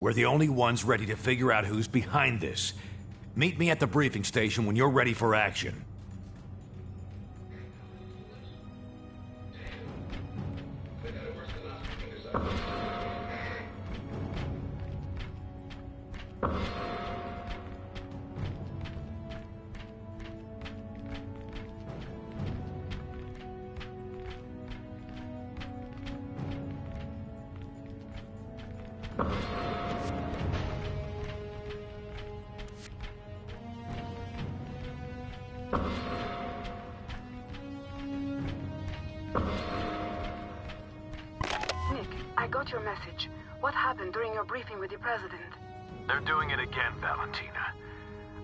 We're the only ones ready to figure out who's behind this. Meet me at the briefing station when you're ready for action. Nick, I got your message. What happened during your briefing with the President? They're doing it again, Valentina.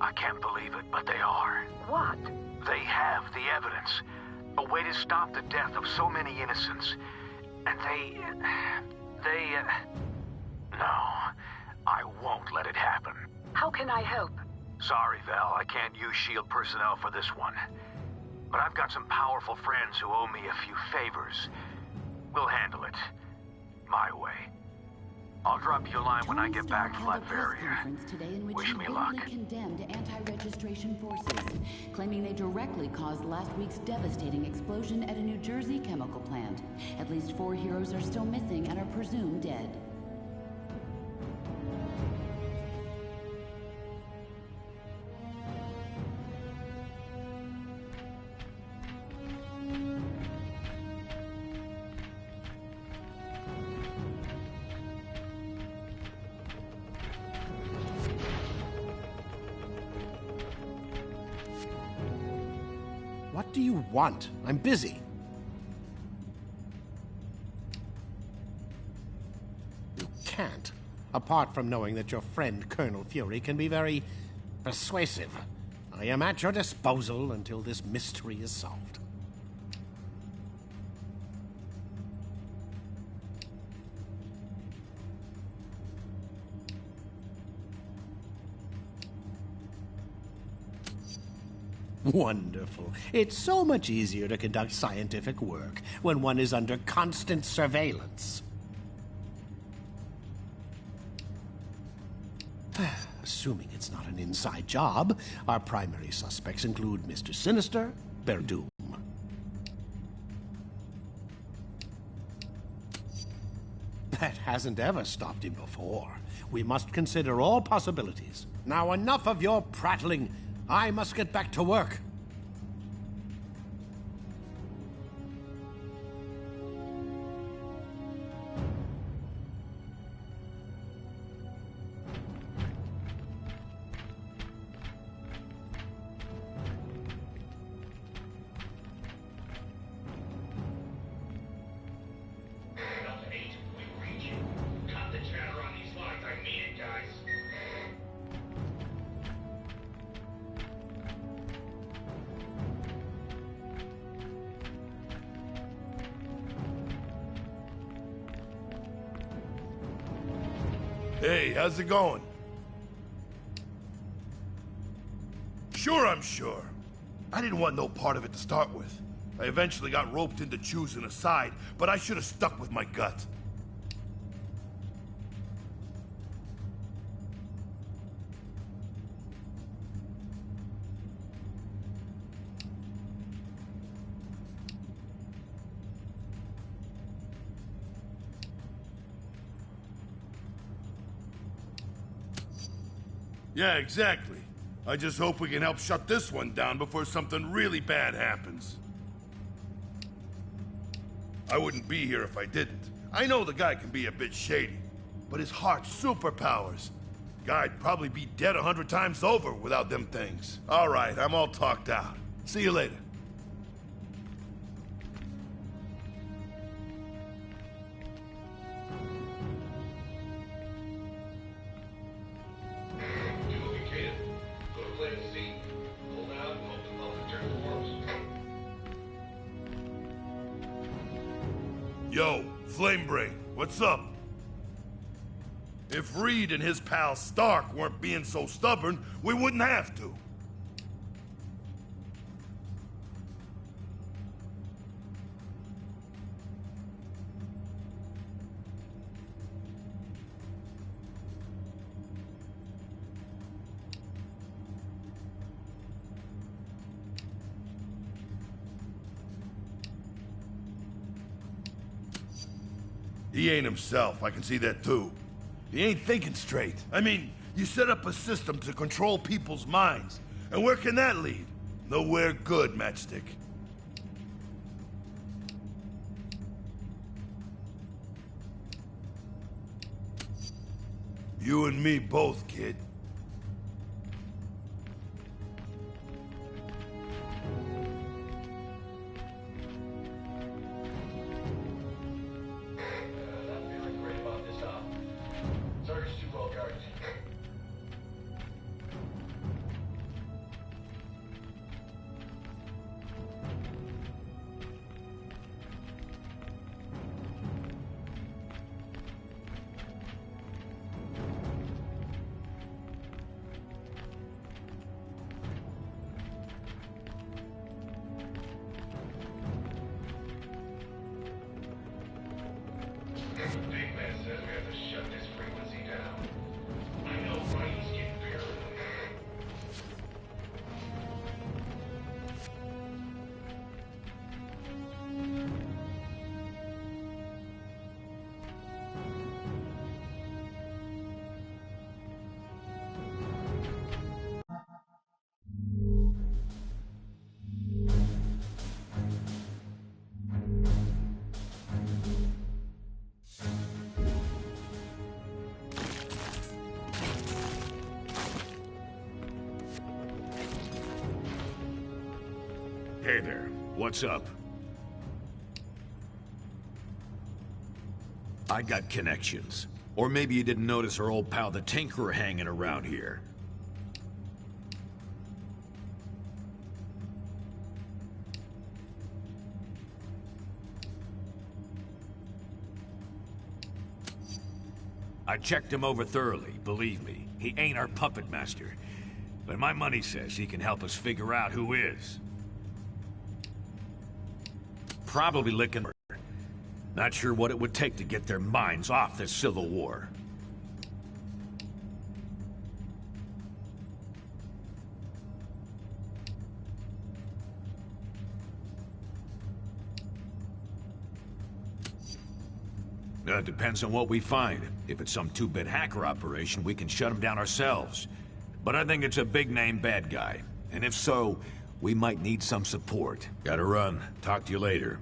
I can't believe it, but they are. What? They have the evidence. A way to stop the death of so many innocents. And no, I won't let it happen. How can I help? Sorry, Val, I can't use S.H.I.E.L.D. personnel for this one. But I've got some powerful friends who owe me a few favors. We'll handle it. My way. I'll drop you a line when I get back to Latveria. Wish me luck. Condemned anti-registration forces, claiming they directly caused last week's devastating explosion at a New Jersey chemical plant. At least 4 heroes are still missing and are presumed dead. What do you want? I'm busy. You can't. Apart from knowing that your friend Colonel Fury can be very persuasive. I am at your disposal until this mystery is solved. Wonderful. It's so much easier to conduct scientific work when one is under constant surveillance. Assuming it's not an inside job, our primary suspects include Mr. Sinister, Verdum. That hasn't ever stopped him before. We must consider all possibilities. Now enough of your prattling. I must get back to work. Hey, how's it going? Sure, I'm sure. I didn't want no part of it to start with. I eventually got roped into choosing a side, but I should have stuck with my gut. Yeah, exactly. I just hope we can help shut this one down before something really bad happens. I wouldn't be here if I didn't. I know the guy can be a bit shady, but his heart's superpowers. Guy'd probably be dead 100 times over without them things. All right, I'm all talked out. See you later. Yo, Flamebrain, what's up? If Reed and his pal Stark weren't being so stubborn, we wouldn't have to. He ain't himself, I can see that too. He ain't thinking straight. I mean, you set up a system to control people's minds. And where can that lead? Nowhere good, Matchstick. You and me both, kid. Hey there, what's up? I got connections. Or maybe you didn't notice our old pal the Tinkerer hanging around here. I checked him over thoroughly, believe me. He ain't our puppet master. But my money says he can help us figure out who is. Probably licking murder. Not sure what it would take to get their minds off this civil war. It depends on what we find. If it's some two-bit hacker operation, we can shut him down ourselves. But I think it's a big-name bad guy. And if so, we might need some support. Gotta run. Talk to you later.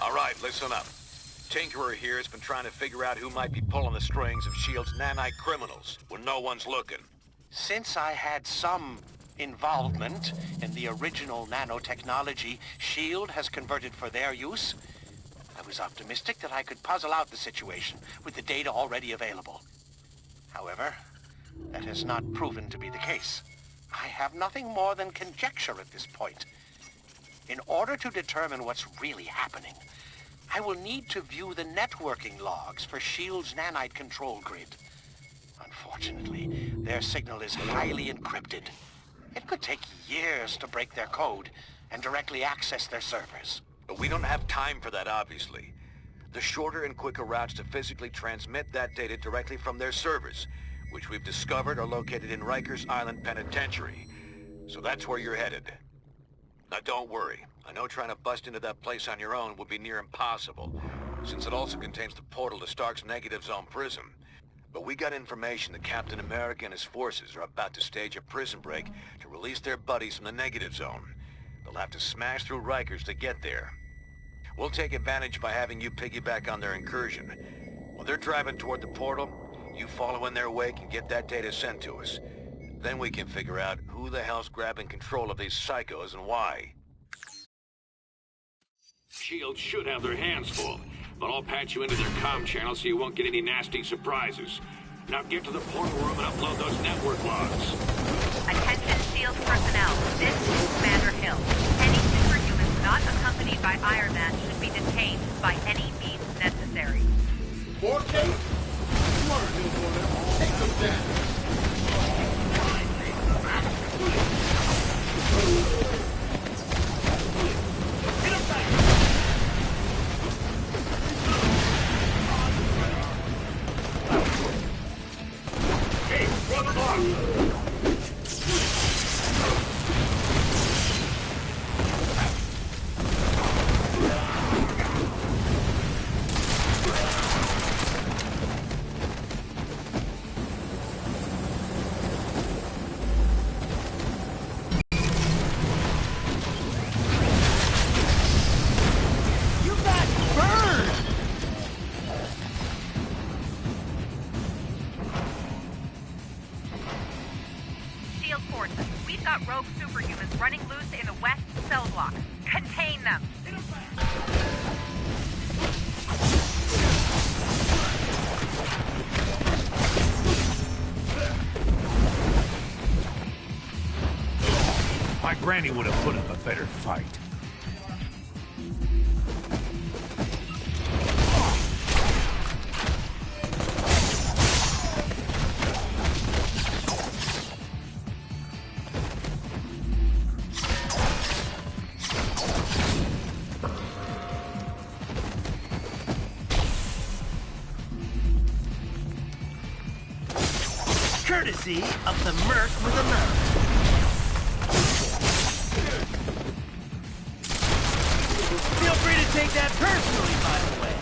Alright, listen up. Tinkerer here has been trying to figure out who might be pulling the strings of S.H.I.E.L.D.'s nanite criminals when no one's looking. Since I had some involvement in the original nanotechnology S.H.I.E.L.D. has converted for their use, I was optimistic that I could puzzle out the situation with the data already available. However, that has not proven to be the case. I have nothing more than conjecture at this point. In order to determine what's really happening, I will need to view the networking logs for S.H.I.E.L.D.'s nanite control grid. Unfortunately, their signal is highly encrypted. It could take years to break their code and directly access their servers. But we don't have time for that, obviously. The shorter and quicker routes to physically transmit that data directly from their servers, which we've discovered are located in Rikers Island Penitentiary. So that's where you're headed. Now don't worry, I know trying to bust into that place on your own would be near impossible, since it also contains the portal to Stark's Negative Zone prison. But we got information that Captain America and his forces are about to stage a prison break to release their buddies from the Negative Zone. They'll have to smash through Rikers to get there. We'll take advantage by having you piggyback on their incursion. While they're driving toward the portal, you follow in their wake and get that data sent to us. Then we can figure out who the hell's grabbing control of these psychos and why. S.H.I.E.L.D. should have their hands full, but I'll patch you into their comm channel so you won't get any nasty surprises. Now get to the portal room and upload those network logs. Attention S.H.I.E.L.D. personnel. This is Commander Hill. Any superhumans not accompanied by Iron Man should be detained by any means necessary. 4K? Smart, Hill. Take them down. forces. We've got rogue superhumans running loose in the west cell block. Contain them. My granny would have put up a better fight. Courtesy of the Merc with a Merc. Feel free to take that personally, by the way.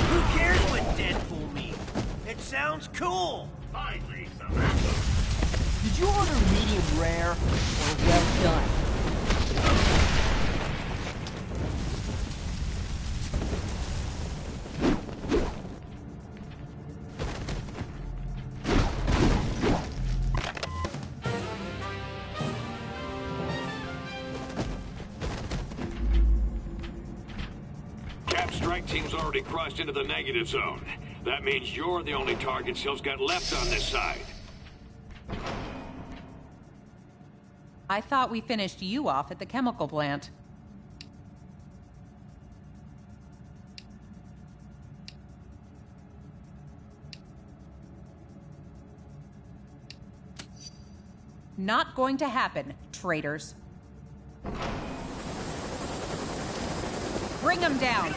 Who cares what Deadpool means? It sounds cool. Did you order medium rare or well done? Cap strike team's already crossed into the negative zone. That means you're the only target Sil's got left on this side. I thought we finished you off at the chemical plant. Not going to happen, traitors. Bring them down.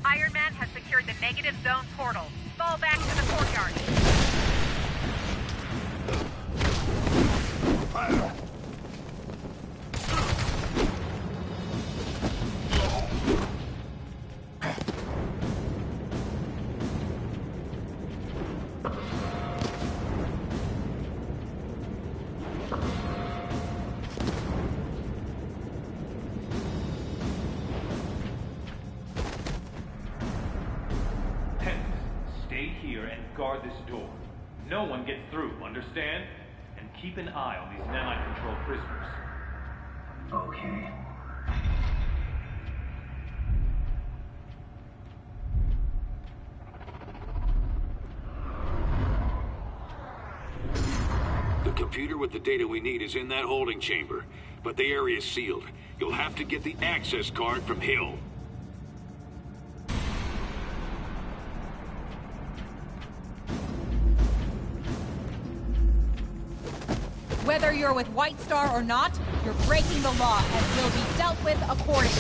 Iron Man has secured the negative zone portal. Fall back to the courtyard. Guard this door. No one gets through, understand? And keep an eye on these nanite-controlled prisoners. Okay. The computer with the data we need is in that holding chamber, but the area's sealed. You'll have to get the access card from Hill. Whether you're with White Star or not, you're breaking the law and will be dealt with accordingly.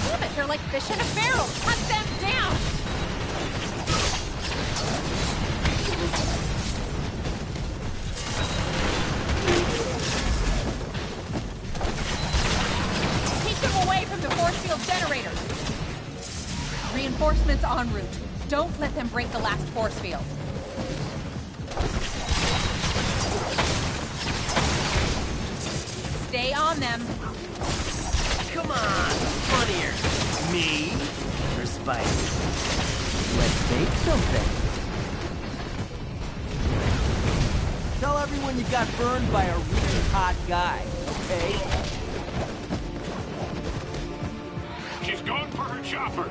Damn it, they're like fish in a barrel. Cut them down! Keep them away from the force field generators. Reinforcements en route. Don't let them break the last force field. Stay on them. Come on, funnier. Me or Spider? Let's make something. Tell everyone you got burned by a really hot guy, okay? She's going for her chopper.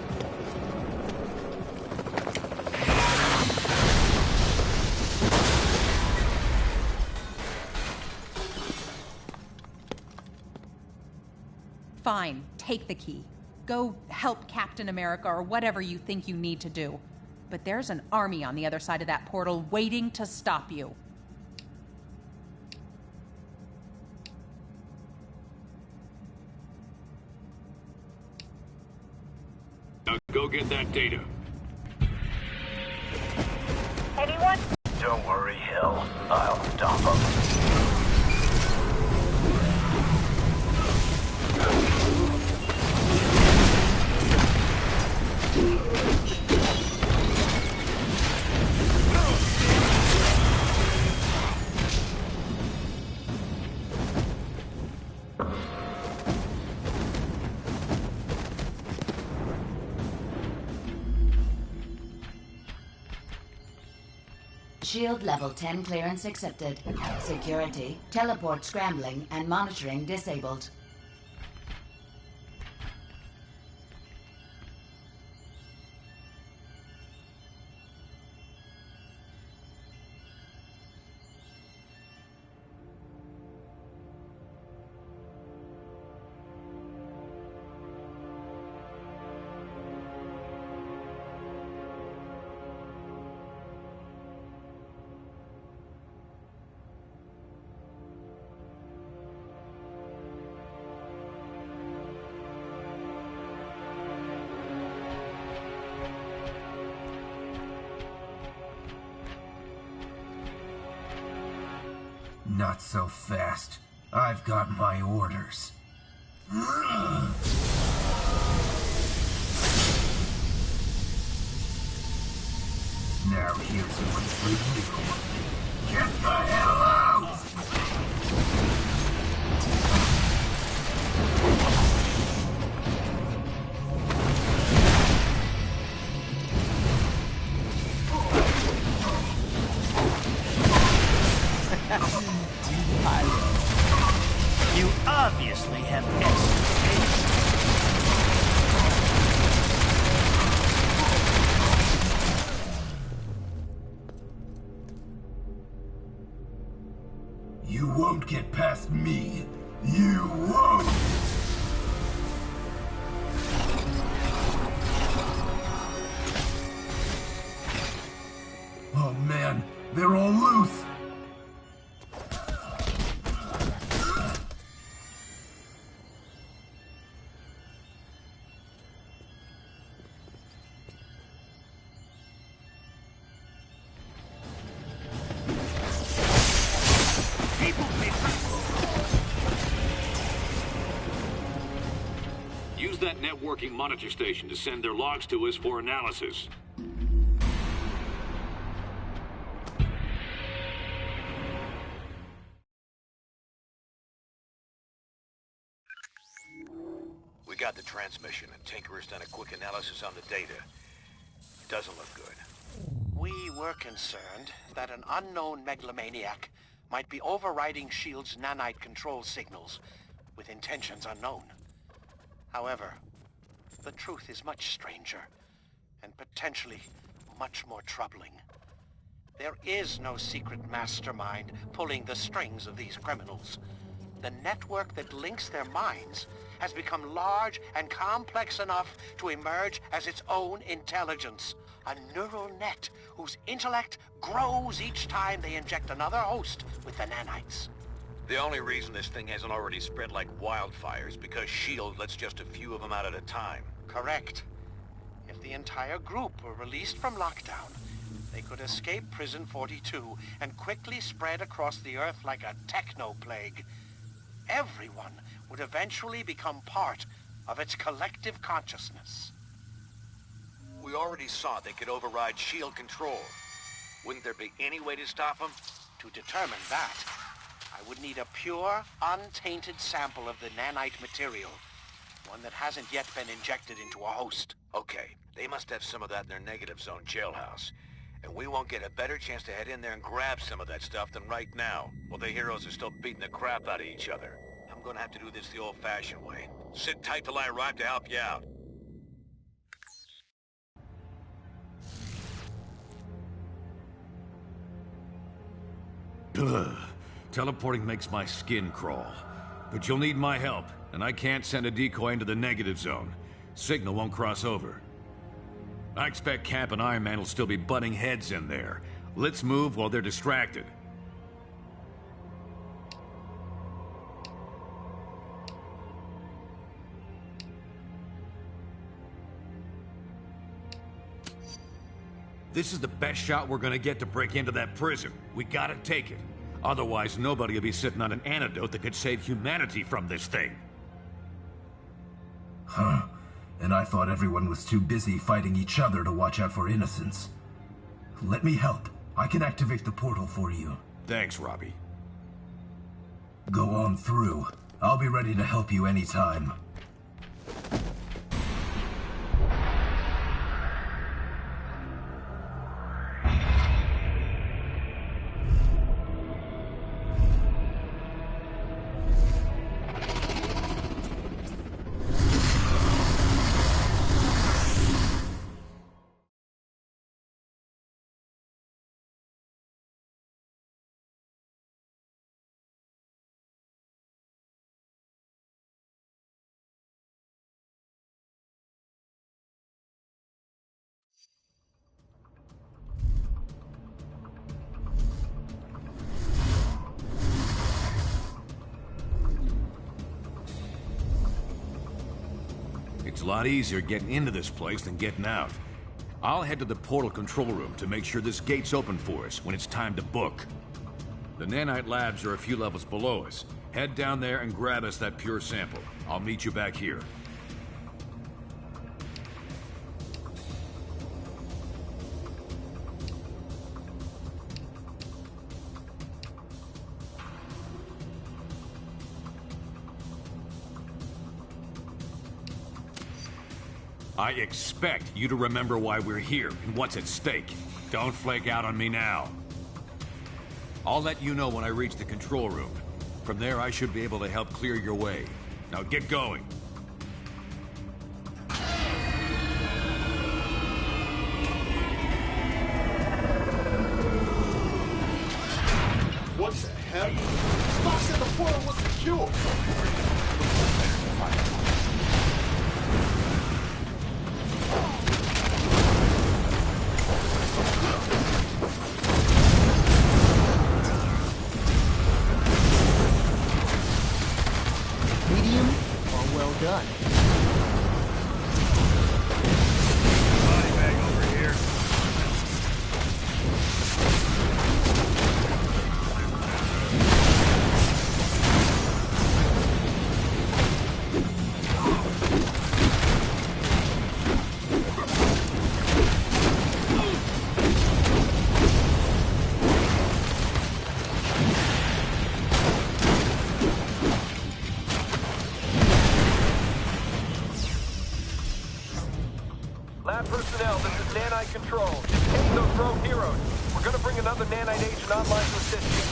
Fine, take the key. Go help Captain America or whatever you think you need to do. But there's an army on the other side of that portal waiting to stop you. Now go get that data. Anyone? Don't worry, Hill. I'll stop him. Shield level 10 clearance accepted. Security, teleport scrambling, and monitoring disabled. Not so fast. I've got my orders. Now here's one for you. Get the hell out! You obviously have excellent You won't get past me. You won't! Oh man, they're all loose! Use that networking monitor station to send their logs to us for analysis. We got the transmission, and Tinker's done a quick analysis on the data. It doesn't look good. We were concerned that an unknown megalomaniac might be overriding S.H.I.E.L.D.'s nanite control signals with intentions unknown. However, the truth is much stranger and potentially much more troubling. There is no secret mastermind pulling the strings of these criminals. The network that links their minds has become large and complex enough to emerge as its own intelligence. A neural net whose intellect grows each time they inject another host with the nanites. The only reason this thing hasn't already spread like wildfire is because S.H.I.E.L.D. lets just a few of them out at a time. Correct. If the entire group were released from lockdown, they could escape Prison 42 and quickly spread across the Earth like a techno-plague. Everyone would eventually become part of its collective consciousness. We already saw they could override S.H.I.E.L.D. control. Wouldn't there be any way to stop them? To determine that, I would need a pure, untainted sample of the nanite material. One that hasn't yet been injected into a host. Okay, they must have some of that in their negative zone jailhouse. And we won't get a better chance to head in there and grab some of that stuff than right now, while the heroes are still beating the crap out of each other. I'm gonna have to do this the old-fashioned way. Sit tight till I arrive to help you out. Ugh. Teleporting makes my skin crawl. But you'll need my help, and I can't send a decoy into the negative zone. Signal won't cross over. I expect Cap and Iron Man will still be butting heads in there. Let's move while they're distracted. This is the best shot we're gonna get to break into that prison. We gotta take it. Otherwise, nobody will be sitting on an antidote that could save humanity from this thing. Huh. And I thought everyone was too busy fighting each other to watch out for innocents. Let me help. I can activate the portal for you. Thanks, Robbie. Go on through. I'll be ready to help you anytime. It's a lot easier getting into this place than getting out. I'll head to the portal control room to make sure this gate's open for us when it's time to book. The nanite labs are a few levels below us. Head down there and grab us that pure sample. I'll meet you back here. I expect you to remember why we're here and what's at stake. Don't flake out on me now. I'll let you know when I reach the control room. From there, I should be able to help clear your way. Now get going. What the heck? Spock said the portal was secure. Medium or well done? Body bag over here. Lab personnel, this is Nanite Control. Detain those rogue heroes. We're gonna bring another Nanite agent online to assist you.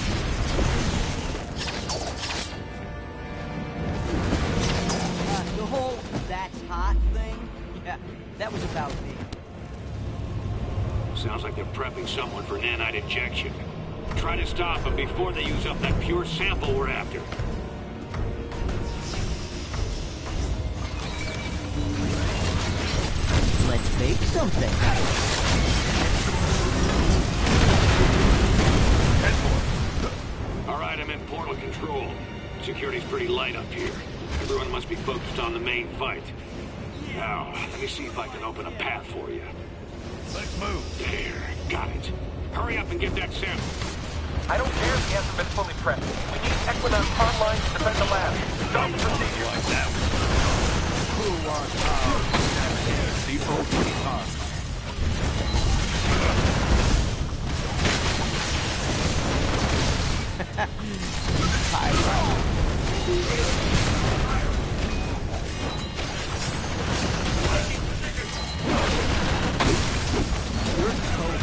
The whole "that's hot" thing? Yeah, that was about me. Sounds like they're prepping someone for nanite injection. Try to stop them before they use up that pure sample we're after. Let's make something. All right, I'm in portal control. Security's pretty light up here. Everyone must be focused on the main fight. Now, let me see if I can open a path for you. Let's move. There, got it. Hurry up and get that sample. I don't care if he hasn't been fully prepped. We need Equinox online to defend the lab. Stop the procedure. Like that. Who wants the opening task? You're cold.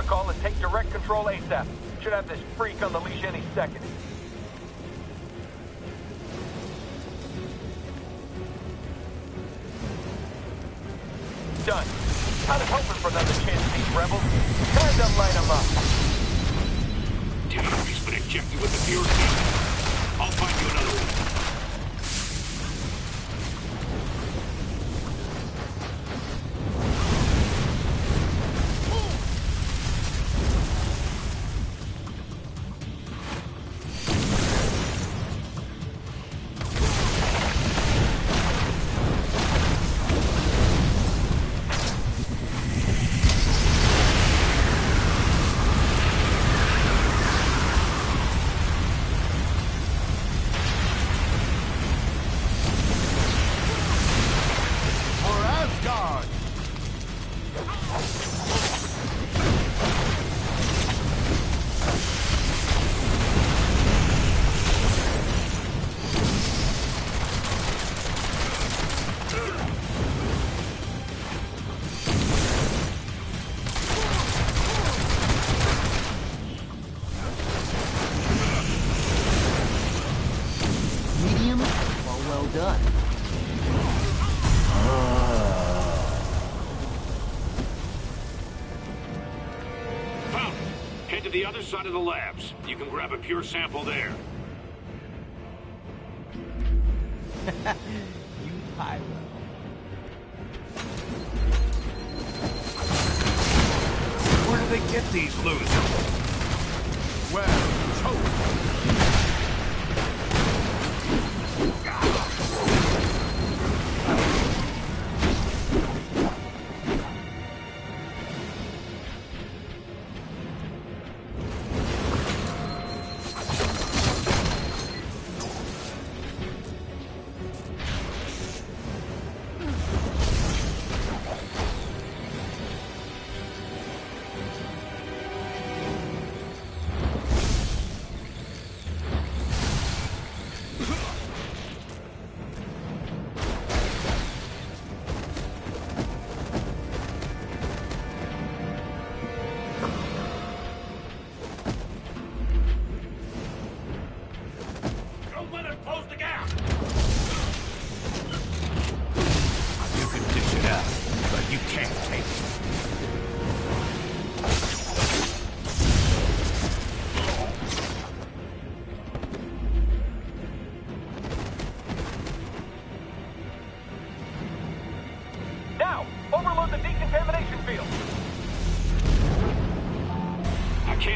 protocol and take direct control ASAP. Should have this freak on the leash any second. Done. I was hoping for another chance at these rebels. Time to light them up. Damn, he's been injected with the pure seed. I'll find you another one. The other side of the labs. You can grab a pure sample there. You pyro. Where do they get these losers? Well, choke.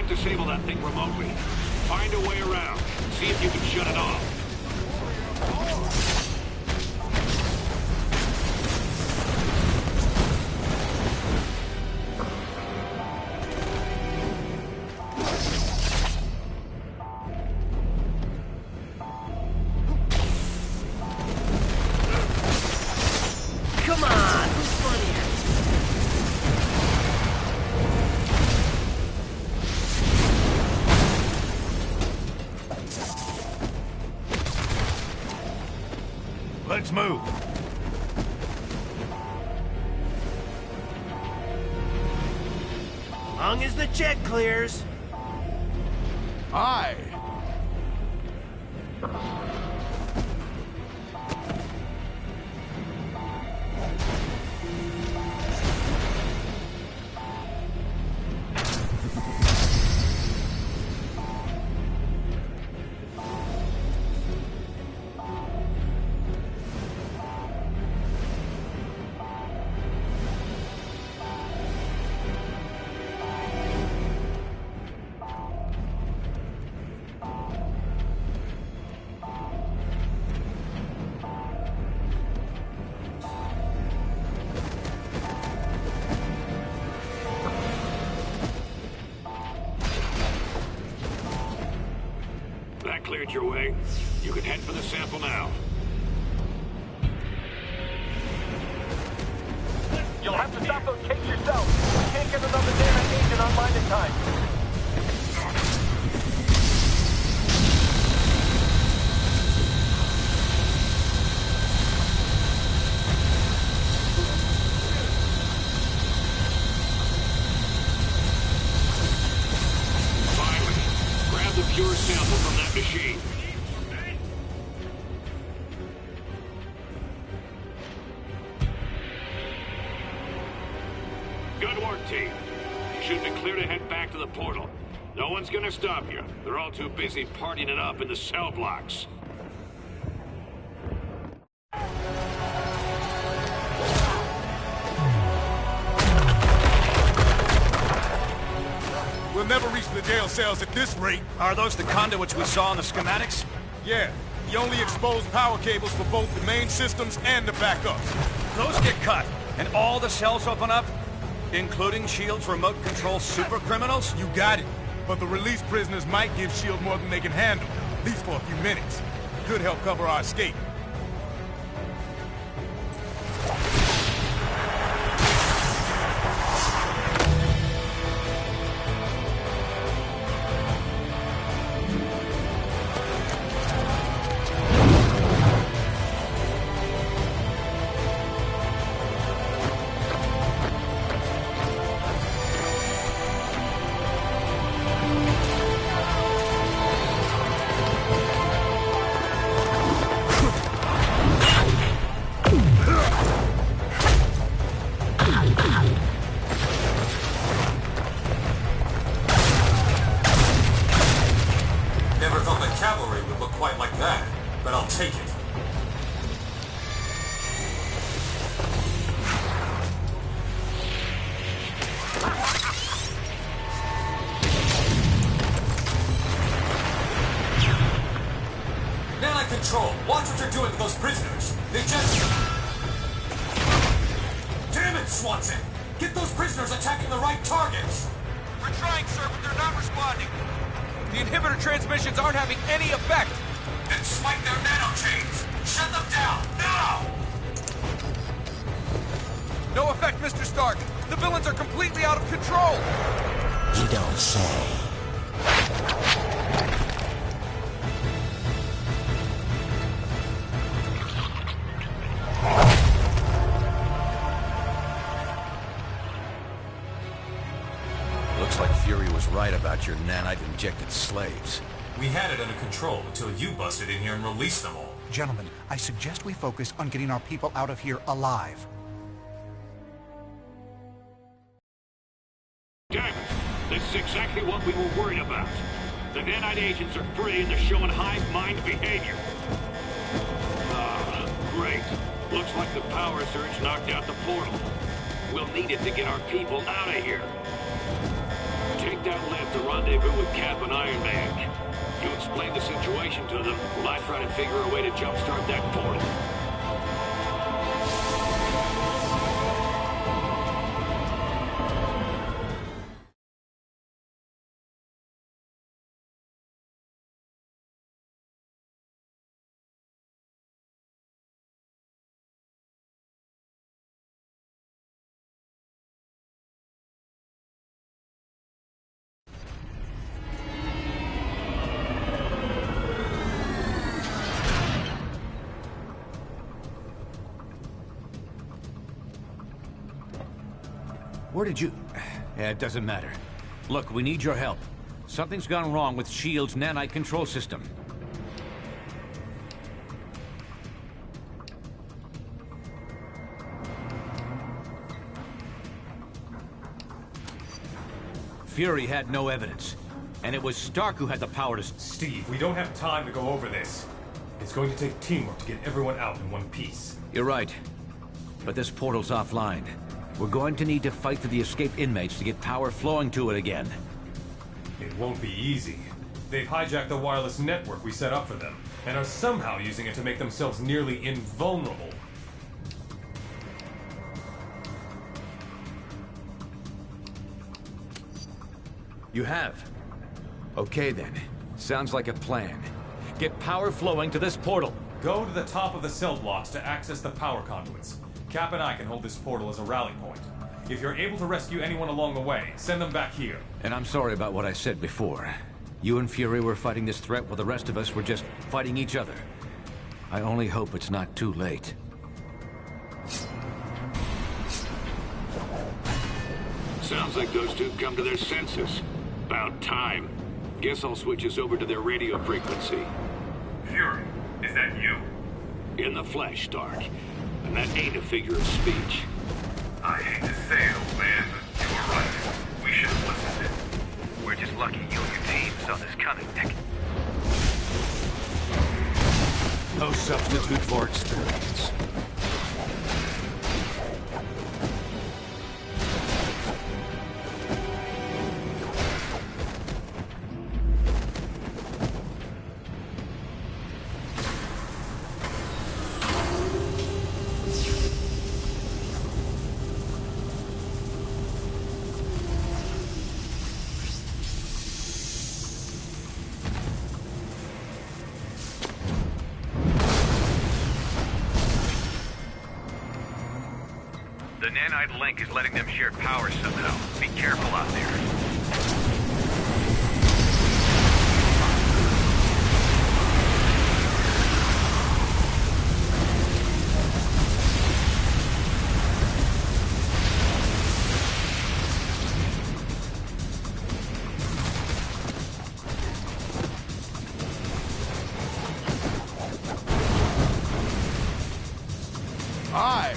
Disable that thing remotely. Find a way around. See if you can shut it off. Come on, who's funnier? Let's move. Long as the check clears. Aye. Cleared your way. You can head for the sample now. You'll have to stop those cakes yourself. We can't get another damn agent online in time. pure sample from that machine. Good work, team. You should be clear to head back to the portal. No one's gonna stop you. They're all too busy partying it up in the cell blocks. We'll never reach the jail cells at this rate. Are those the conduits we saw in the schematics? Yeah. The only exposed power cables for both the main systems and the backups. Those get cut, and all the cells open up? Including S.H.I.E.L.D.'s remote control super criminals? You got it. But the released prisoners might give S.H.I.E.L.D. more than they can handle, at least for a few minutes. Could help cover our escape. Control, watch what you're doing to those prisoners. They just... Damn it, Swanson! Get those prisoners attacking the right targets! We're trying, sir, but they're not responding. The inhibitor transmissions aren't having any effect. Then swipe their nanochains! Shut them down, now! No effect, Mr. Stark. The villains are completely out of control. You don't say. Looks like Fury was right about your nanite-injected slaves. We had it under control until you busted in here and released them all. Gentlemen, I suggest we focus on getting our people out of here alive. Damn it! This is exactly what we were worried about. The nanite agents are free and they're showing hive mind behavior. Ah, great. Looks like the power surge knocked out the portal. We'll need it to get our people out of here. Take that lift to rendezvous with Cap and Iron Man. You explain the situation to them while I try to figure a way to jumpstart that portal. Where did you... Yeah, it doesn't matter. Look, we need your help. Something's gone wrong with S.H.I.E.L.D.'s nanite control system. Fury had no evidence. And it was Stark who had the power to... Steve, we don't have time to go over this. It's going to take teamwork to get everyone out in one piece. You're right. But this portal's offline. We're going to need to fight for the escaped inmates to get power flowing to it again. It won't be easy. They've hijacked the wireless network we set up for them, and are somehow using it to make themselves nearly invulnerable. You have? Okay then. Sounds like a plan. Get power flowing to this portal. Go to the top of the cell blocks to access the power conduits. Cap and I can hold this portal as a rally point. If you're able to rescue anyone along the way, send them back here. And I'm sorry about what I said before. You and Fury were fighting this threat while the rest of us were just fighting each other. I only hope it's not too late. Sounds like those two come to their senses. About time. Guess I'll switch us over to their radio frequency. Fury, is that you? In the flesh, Stark. And that ain't a figure of speech. I hate to say it, old man, but you were right. We should have listened. We're just lucky you and your team saw this coming, Nick. No substitute for experience. The nanite link is letting them share power somehow. Be careful out there. Hi.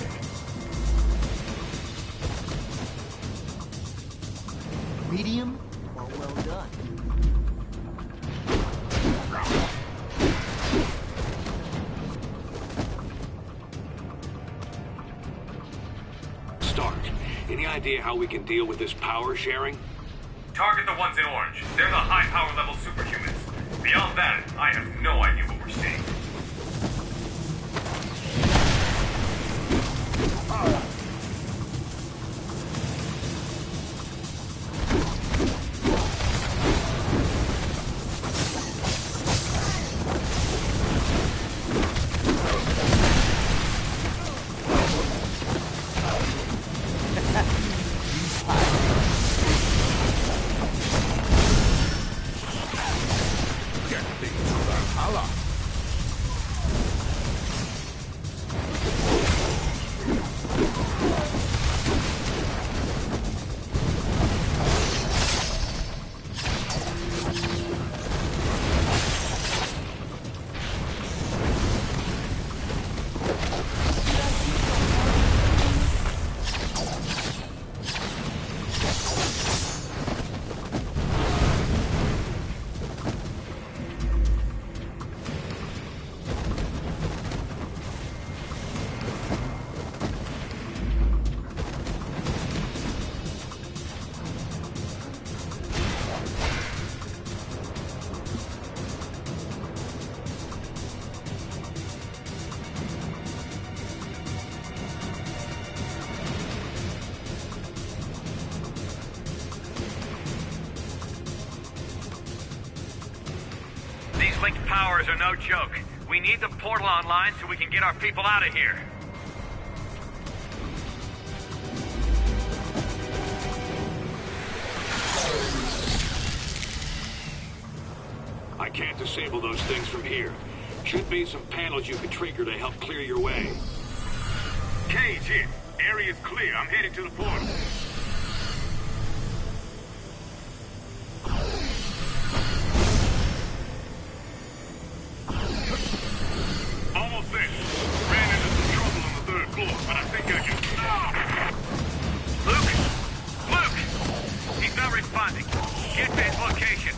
Medium or well done? Stark, any idea how we can deal with this power sharing? Target the ones in orange. They're the high power level superhumans. Beyond that, I have no idea what we're seeing. These linked powers are no joke. We need the portal online so we can get our people out of here. I can't disable those things from here. Should be some panels you can trigger to help clear your way. Cage in. Area's clear. I'm heading to the portal. Almost there. Ran into some trouble on the third floor, but I think I can... Luke! He's not responding. Get to his location.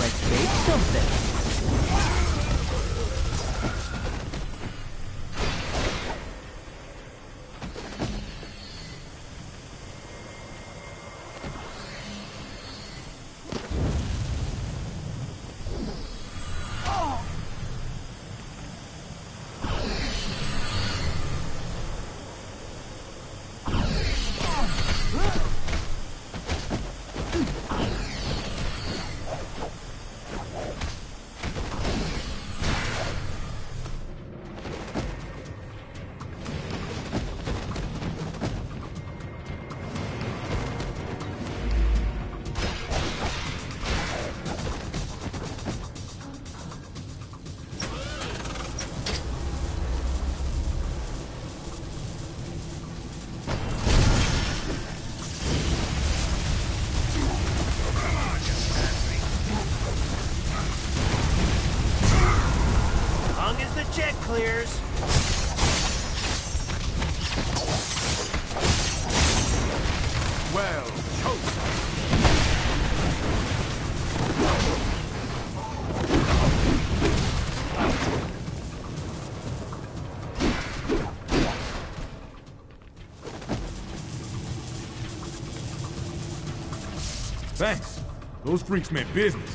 Let's make something. long as the check clears. Well, toast. Thanks. Those freaks meant business.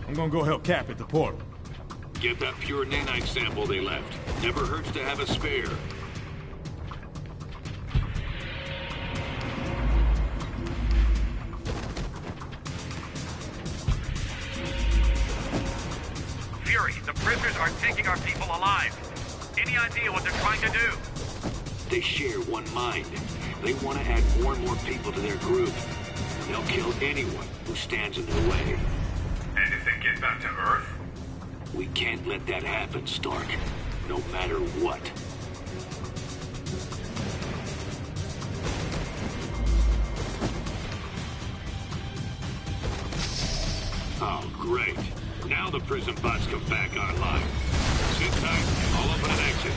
I'm gonna go help Cap at the portal. Get that pure nanite sample they left. Never hurts to have a spare. Fury, the prisoners are taking our people alive. Any idea what they're trying to do? They share one mind. They want to add more and more people to their group. They'll kill anyone who stands in their way. And if they get back to Earth? We can't let that happen, Stark. No matter what. Oh, great. Now the prison bots come back online. Sit tight. I'll open an exit.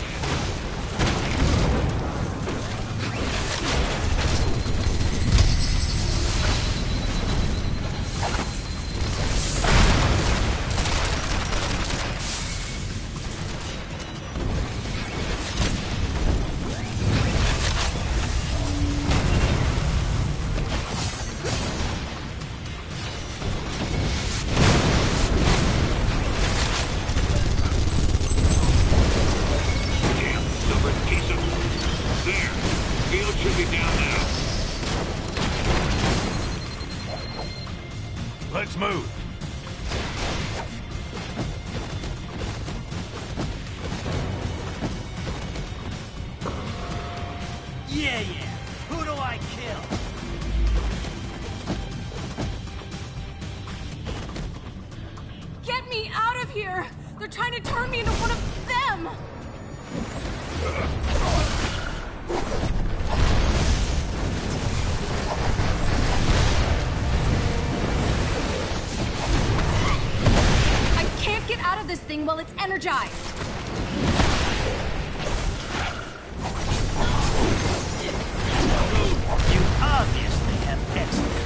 Let's move. Yeah. Who do I kill? Get me out of here! They're trying to turn me into one of them! I can't get out of this thing while it's energized! You obviously have excellent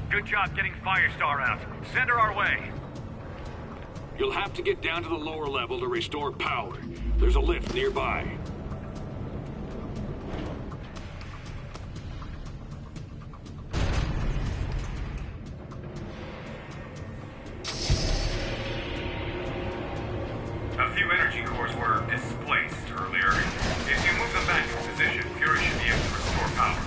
Good job getting Firestar out. Send her our way. You'll have to get down to the lower level to restore power. There's a lift nearby. A few energy cores were displaced earlier. If you move them back into position, Fury should be able to restore power.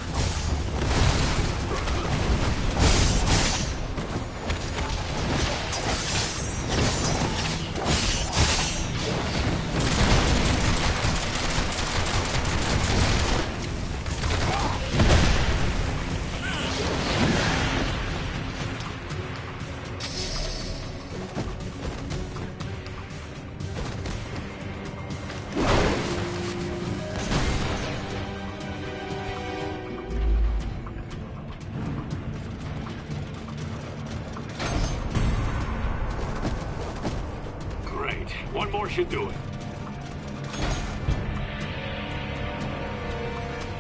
One more should do it.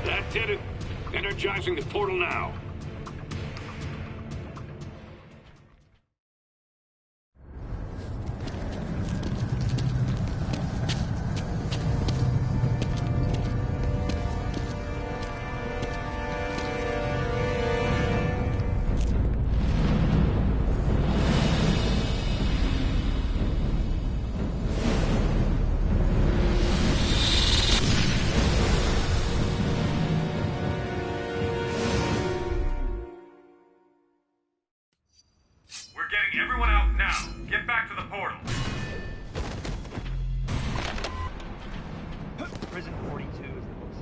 That did it. Energizing the portal now. Moving everyone out now. Get back to the portal. Prison 42 is the most.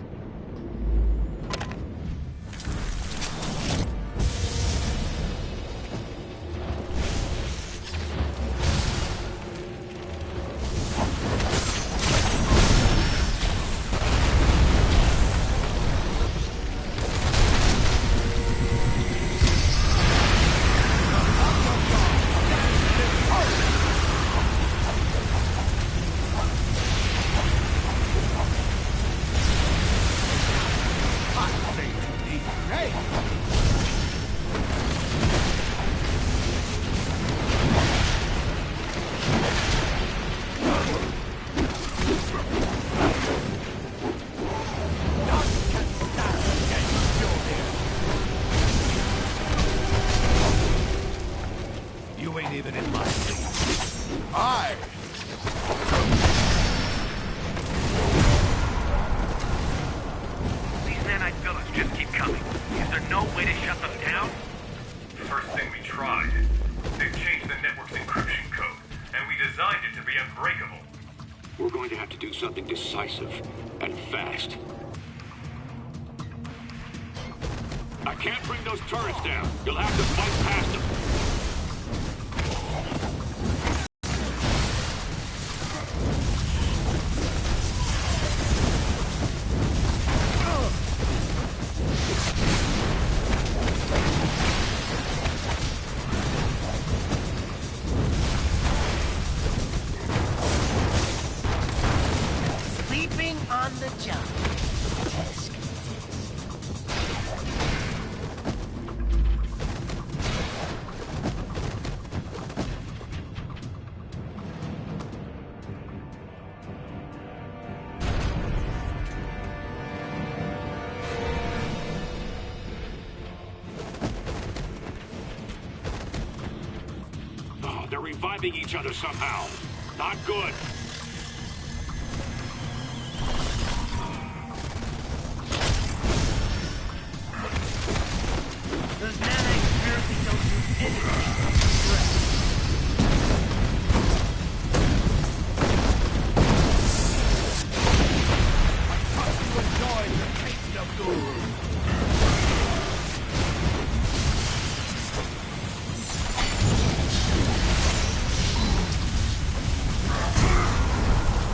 Decisive and fast. I can't bring those turrets down. You'll have to fight past them. On the job. Task. Oh, they're reviving each other somehow. Not good. Those nanites apparently don't do anything. I thought you enjoyed the taste of gold.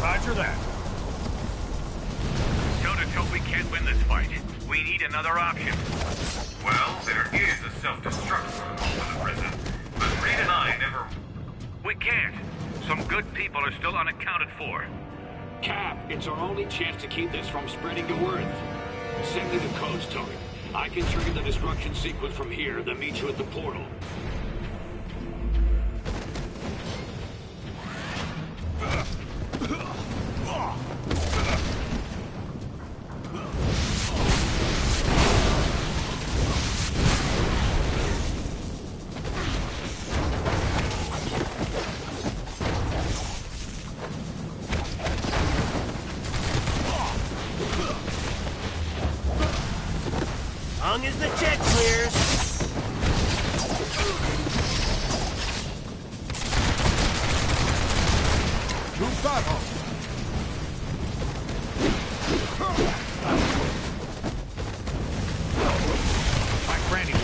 Roger that. Notice we can't win this fight. We need another option. Well, there is a self-destruct protocol for the prison, but Reed and I never... We can't. Some good people are still unaccounted for. Cap, it's our only chance to keep this from spreading to Earth. Send me the codes, Tony. I can trigger the destruction sequence from here, then meet you at the portal. Long as the jet clears. Who's that on? My granny would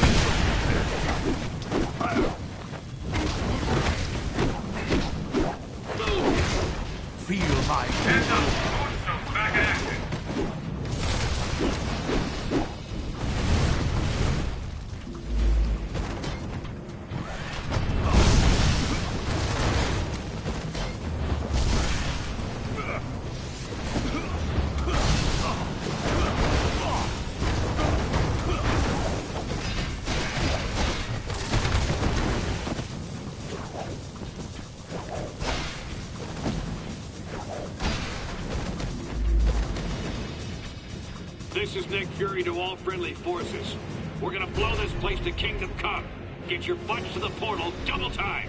feel my hands up! Cornerstone, back in action! This is Nick Fury to all friendly forces. We're gonna blow this place to Kingdom Come. Get your butts to the portal, double time!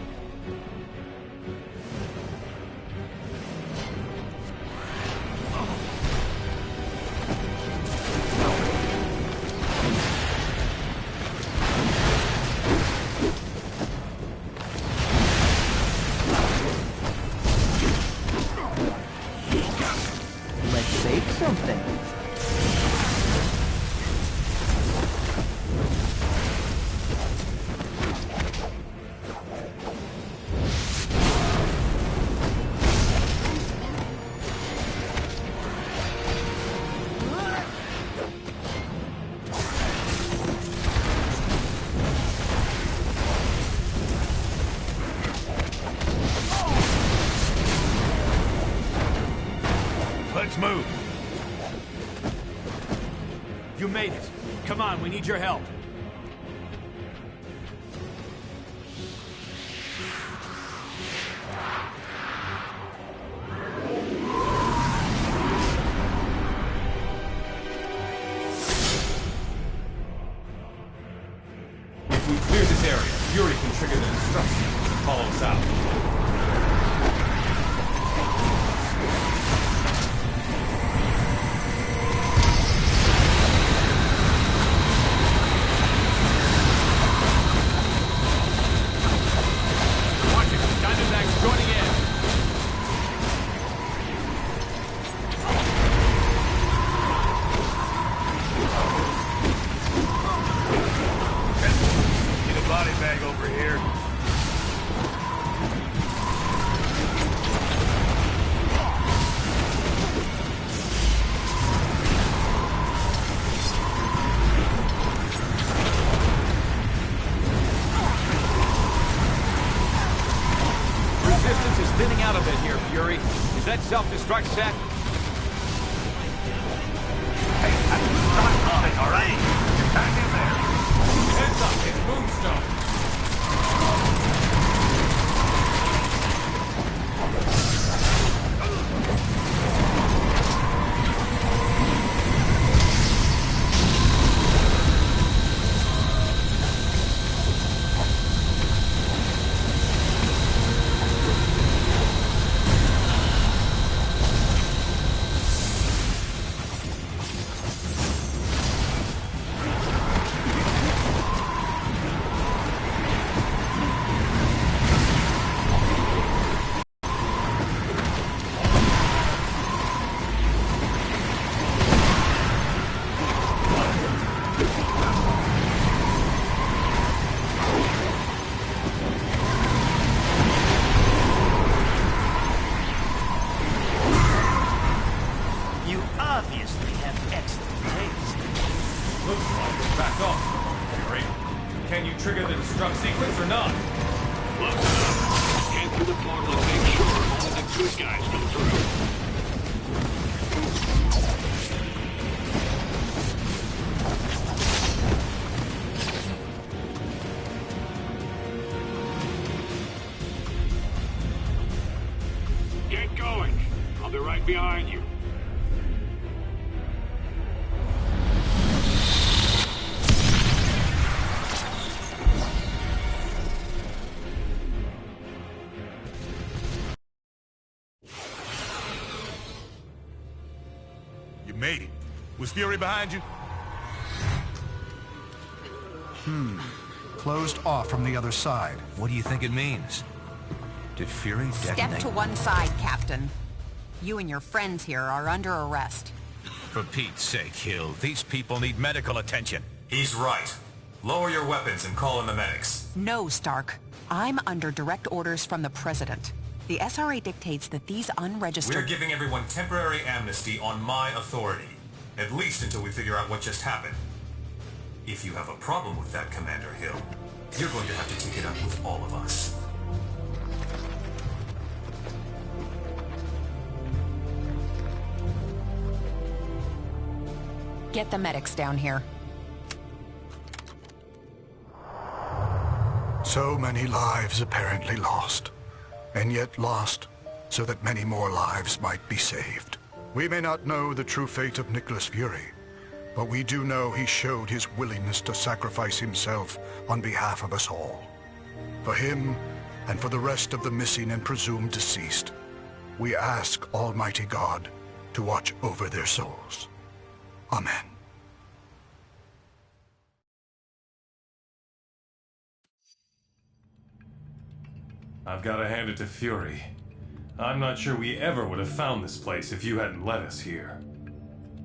Let's move. You made it. Come on, we need your help. If we clear this area, Fury can trigger the destruction and follow us out. Self-destruct set? Hey, stop moving, all right? Get back in there. Heads up, it's Moonstone. Behind you. You made it. Was Fury behind you? Closed off from the other side. What do you think it means? Did Fury detonate? Step to one side, Captain. You and your friends here are under arrest. For Pete's sake, Hill, these people need medical attention. He's right. Lower your weapons and call in the medics. No, Stark. I'm under direct orders from the President. The SRA dictates that these unregistered... We're giving everyone temporary amnesty on my authority. At least until we figure out what just happened. If you have a problem with that, Commander Hill, you're going to have to take it up with all of us. Get the medics down here. So many lives apparently lost, and yet lost so that many more lives might be saved. We may not know the true fate of Nicholas Fury, but we do know he showed his willingness to sacrifice himself on behalf of us all. For him, and for the rest of the missing and presumed deceased, we ask Almighty God to watch over their souls. Amen. I've got to hand it to Fury. I'm not sure we ever would have found this place if you hadn't led us here.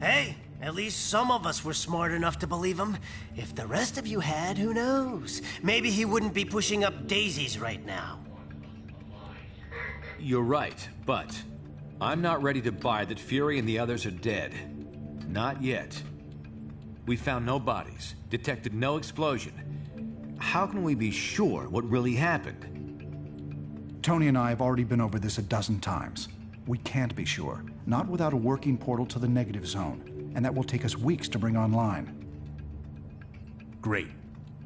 Hey, at least some of us were smart enough to believe him. If the rest of you had, who knows? Maybe he wouldn't be pushing up daisies right now. You're right, but I'm not ready to buy that Fury and the others are dead. Not yet. We found no bodies, detected no explosion. How can we be sure what really happened? Tony and I have already been over this a dozen times. We can't be sure. Not without a working portal to the negative zone. And that will take us weeks to bring online. Great.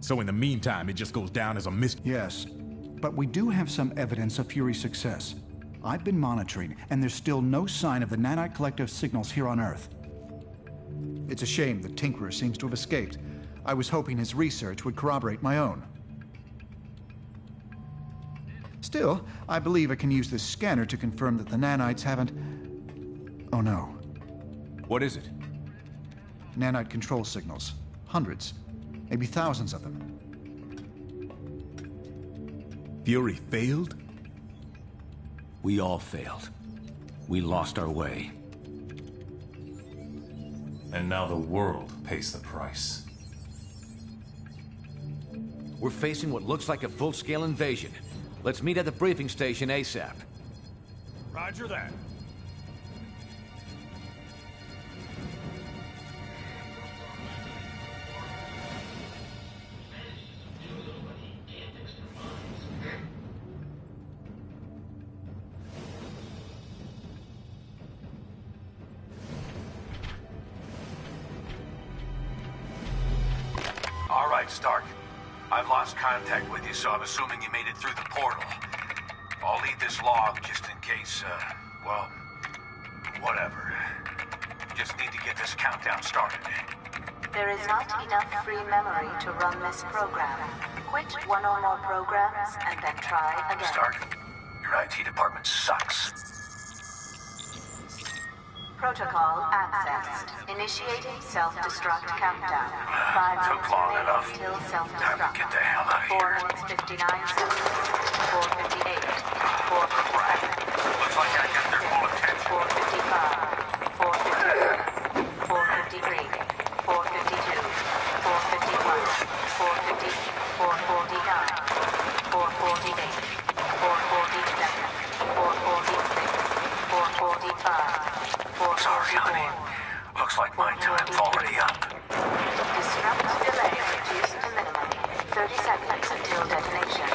So in the meantime, it just goes down as a mystery. Yes. But we do have some evidence of Fury's success. I've been monitoring, and there's still no sign of the Nanite Collective signals here on Earth. It's a shame the Tinkerer seems to have escaped. I was hoping his research would corroborate my own. Still, I believe I can use this scanner to confirm that the nanites haven't... Oh no. What is it? Nanite control signals. Hundreds. Maybe thousands of them. Fury failed? We all failed. We lost our way. And now the world pays the price. We're facing what looks like a full-scale invasion. Let's meet at the briefing station ASAP. Roger that. All right, Stark. I've lost contact with you, so I'm assuming you made it through the portal. I'll leave this log just in case, well, whatever. Just need to get this countdown started. There is not enough free memory to run this program. Quit one or more programs and then try again. Stark, your IT department sucks. Protocol accessed. Initiating self-destruct countdown. 5 Took minutes long remaining enough. until Time self-destruct. to get the hell out of 4 here. minutes 59 seconds. 4:58. 4:57. Looks like I got their full attention. 4:55. 4:53. 4:53. 4:52. 4:51. 4:50. 4:49. 4:48. 4:47. 4:46. 4:45. Sorry, honey. Looks like my time's already up. Disrupt delay reduced to minimum. 30 seconds until detonation.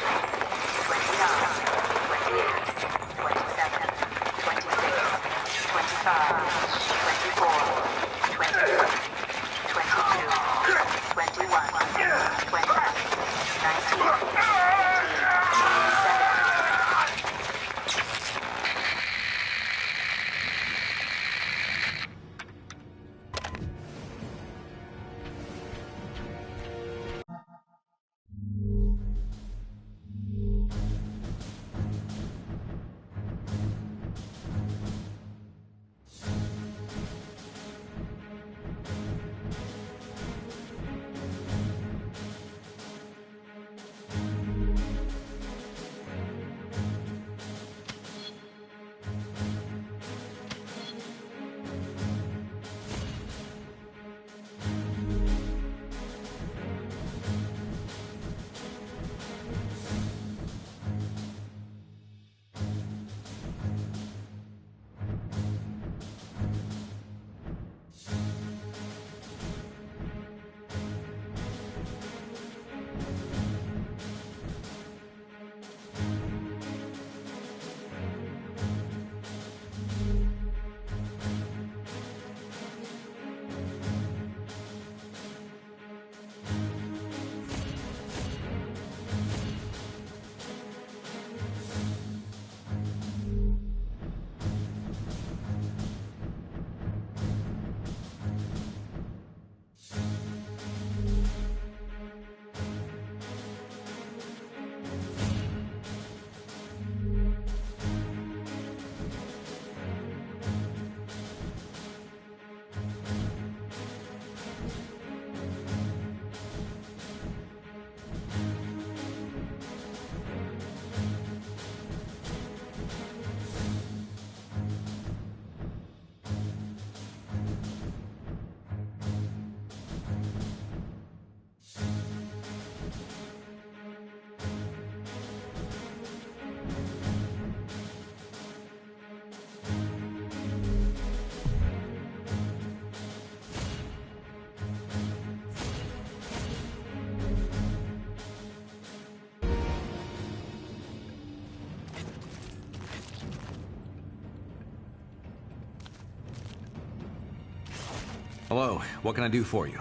Hello, what can I do for you?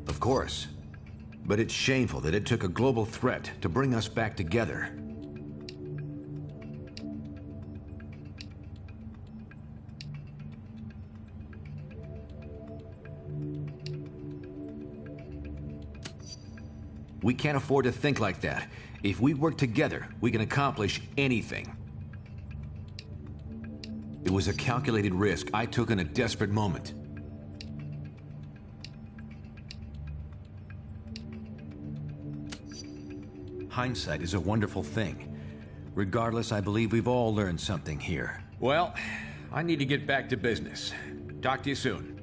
Of course. But it's shameful that it took a global threat to bring us back together. We can't afford to think like that. If we work together, we can accomplish anything. It was a calculated risk I took in a desperate moment. Hindsight is a wonderful thing. Regardless, I believe we've all learned something here. Well, I need to get back to business. Talk to you soon.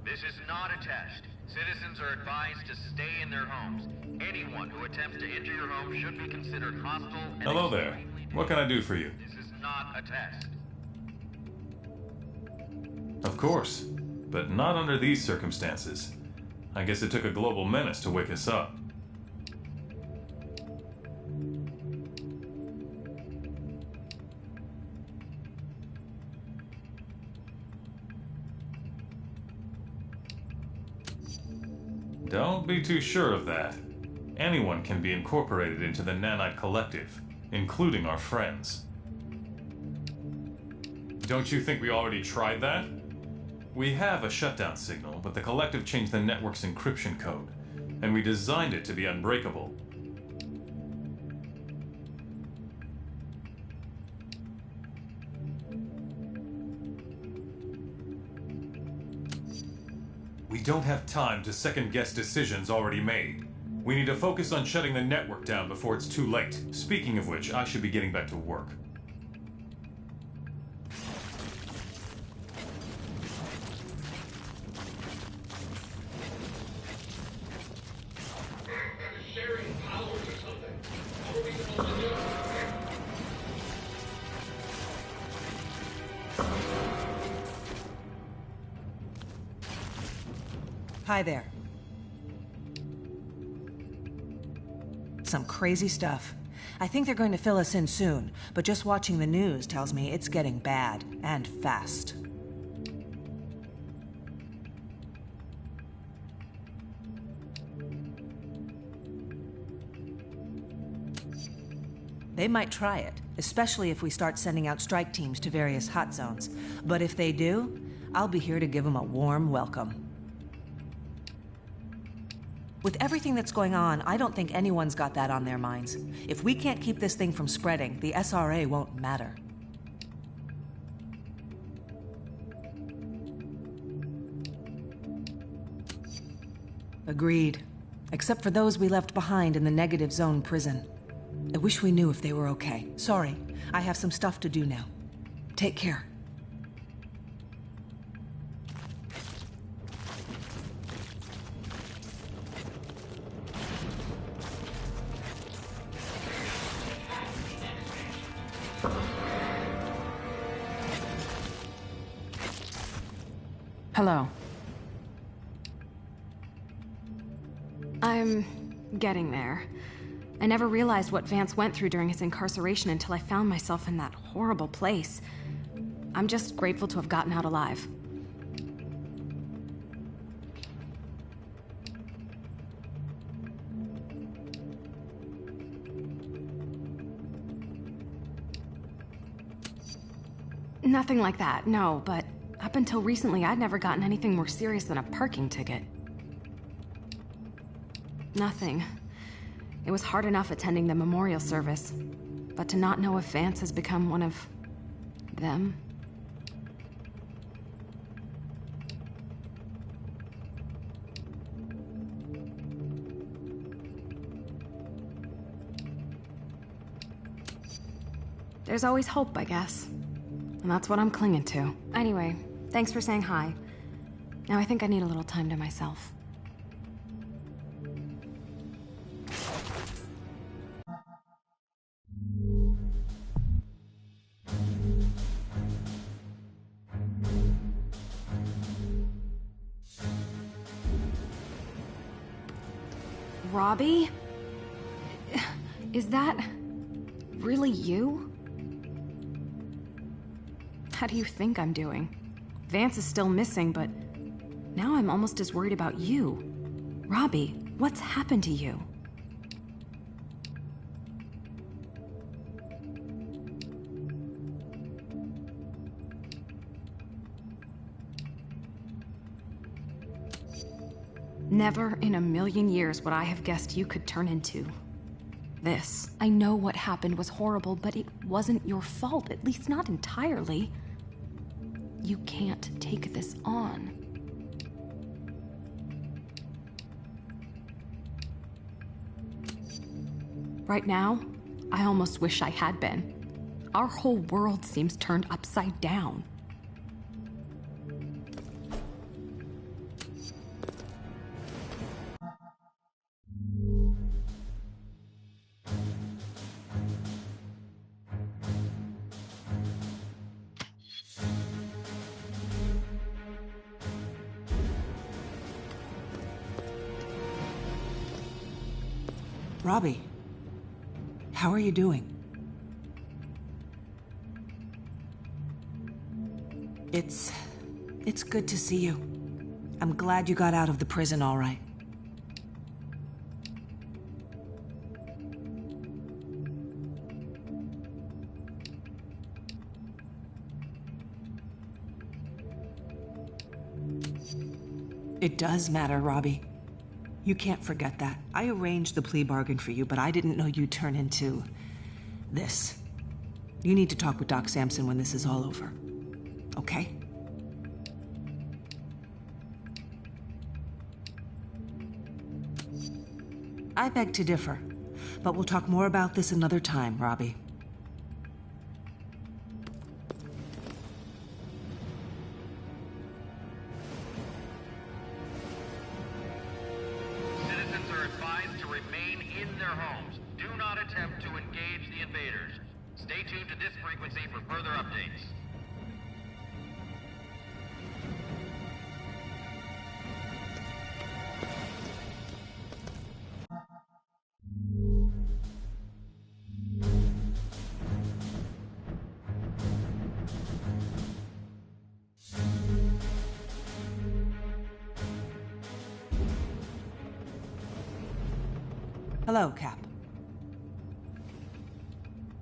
This is not a test. Citizens are advised to stay in their homes. Anyone who attempts to enter your home should be considered hostile and... Hello there. What can I do for you? This is not a test. Of course, but not under these circumstances. I guess it took a global menace to wake us up. Don't be too sure of that. Anyone can be incorporated into the Nanite Collective, including our friends. Don't you think we already tried that? We have a shutdown signal, but the Collective changed the network's encryption code, and we designed it to be unbreakable. We don't have time to second-guess decisions already made. We need to focus on shutting the network down before it's too late. Speaking of which, I should be getting back to work. Hi there. Some crazy stuff. I think they're going to fill us in soon, but just watching the news tells me it's getting bad, and fast. They might try it, especially if we start sending out strike teams to various hot zones. But if they do, I'll be here to give them a warm welcome. With everything that's going on, I don't think anyone's got that on their minds. If we can't keep this thing from spreading, the SRA won't matter. Agreed. Except for those we left behind in the negative zone prison. I wish we knew if they were okay. Sorry, I have some stuff to do now. Take care. Hello. I'm getting there. I never realized what Vance went through during his incarceration until I found myself in that horrible place. I'm just grateful to have gotten out alive. Nothing like that, no, but up until recently, I'd never gotten anything more serious than a parking ticket. Nothing. It was hard enough attending the memorial service, but to not know if Vance has become one of them. There's always hope, I guess. And that's what I'm clinging to. Anyway, thanks for saying hi. Now I think I need a little time to myself. Robbie? Is that really you? How do you think I'm doing? Vance is still missing, but now I'm almost as worried about you. Robbie, what's happened to you? Never in a million years would I have guessed you could turn into this. I know what happened was horrible, but it wasn't your fault, at least not entirely. You can't take this on. Right now, I almost wish I had been. Our whole world seems turned upside down. Robbie, how are you doing? It's good to see you. I'm glad you got out of the prison all right. It does matter, Robbie. You can't forget that. I arranged the plea bargain for you, but I didn't know you'd turn into this. You need to talk with Doc Samson when this is all over. Okay? I beg to differ, but we'll talk more about this another time, Robbie. Stay tuned to this frequency for further updates. Hello, Cap.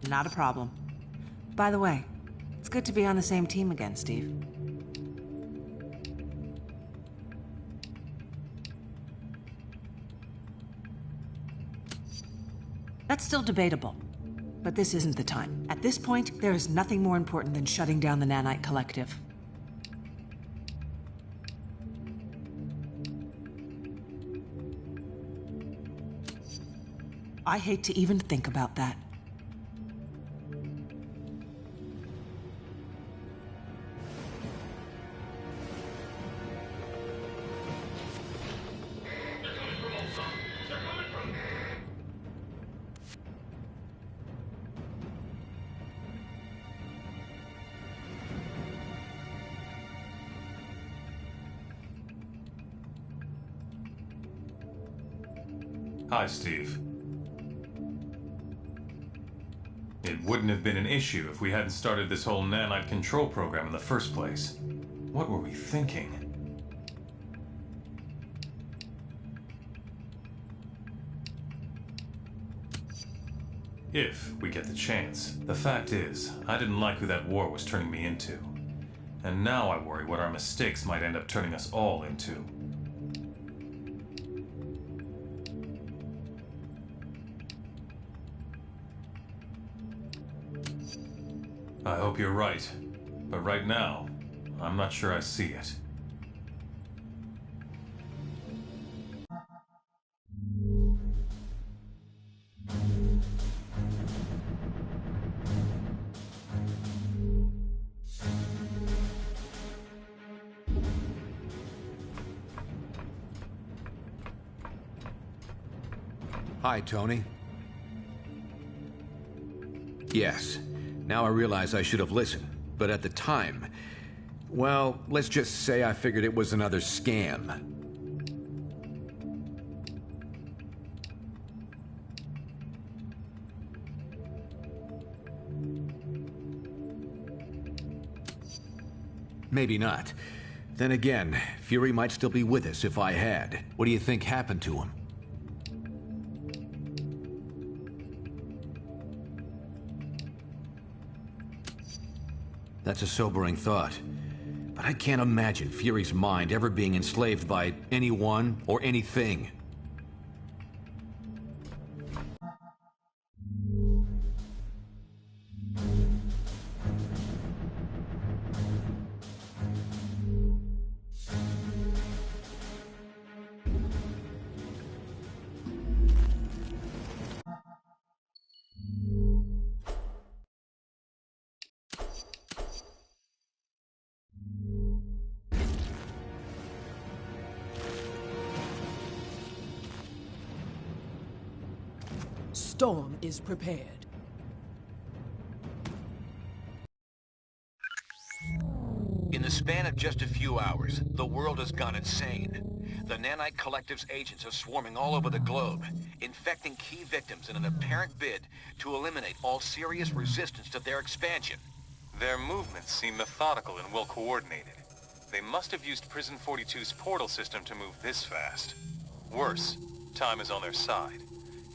Not a problem. By the way, it's good to be on the same team again, Steve. That's still debatable, but this isn't the time. At this point, there is nothing more important than shutting down the Nanite Collective. I hate to even think about that. Hi, Steve. It wouldn't have been an issue if we hadn't started this whole nanite control program in the first place. What were we thinking? If we get the chance. The fact is, I didn't like who that war was turning me into. And now I worry what our mistakes might end up turning us all into. I hope you're right, but right now, I'm not sure I see it. Hi, Tony. Yes. Now I realize I should have listened, but at the time, well, let's just say I figured it was another scam. Maybe not. Then again, Fury might still be with us if I had. What do you think happened to him? That's a sobering thought. But I can't imagine Fury's mind ever being enslaved by anyone or anything. Storm is prepared. In the span of just a few hours, the world has gone insane. The Nanite Collective's agents are swarming all over the globe, infecting key victims in an apparent bid to eliminate all serious resistance to their expansion. Their movements seem methodical and well coordinated. They must have used Prison 42's portal system to move this fast. Worse, time is on their side.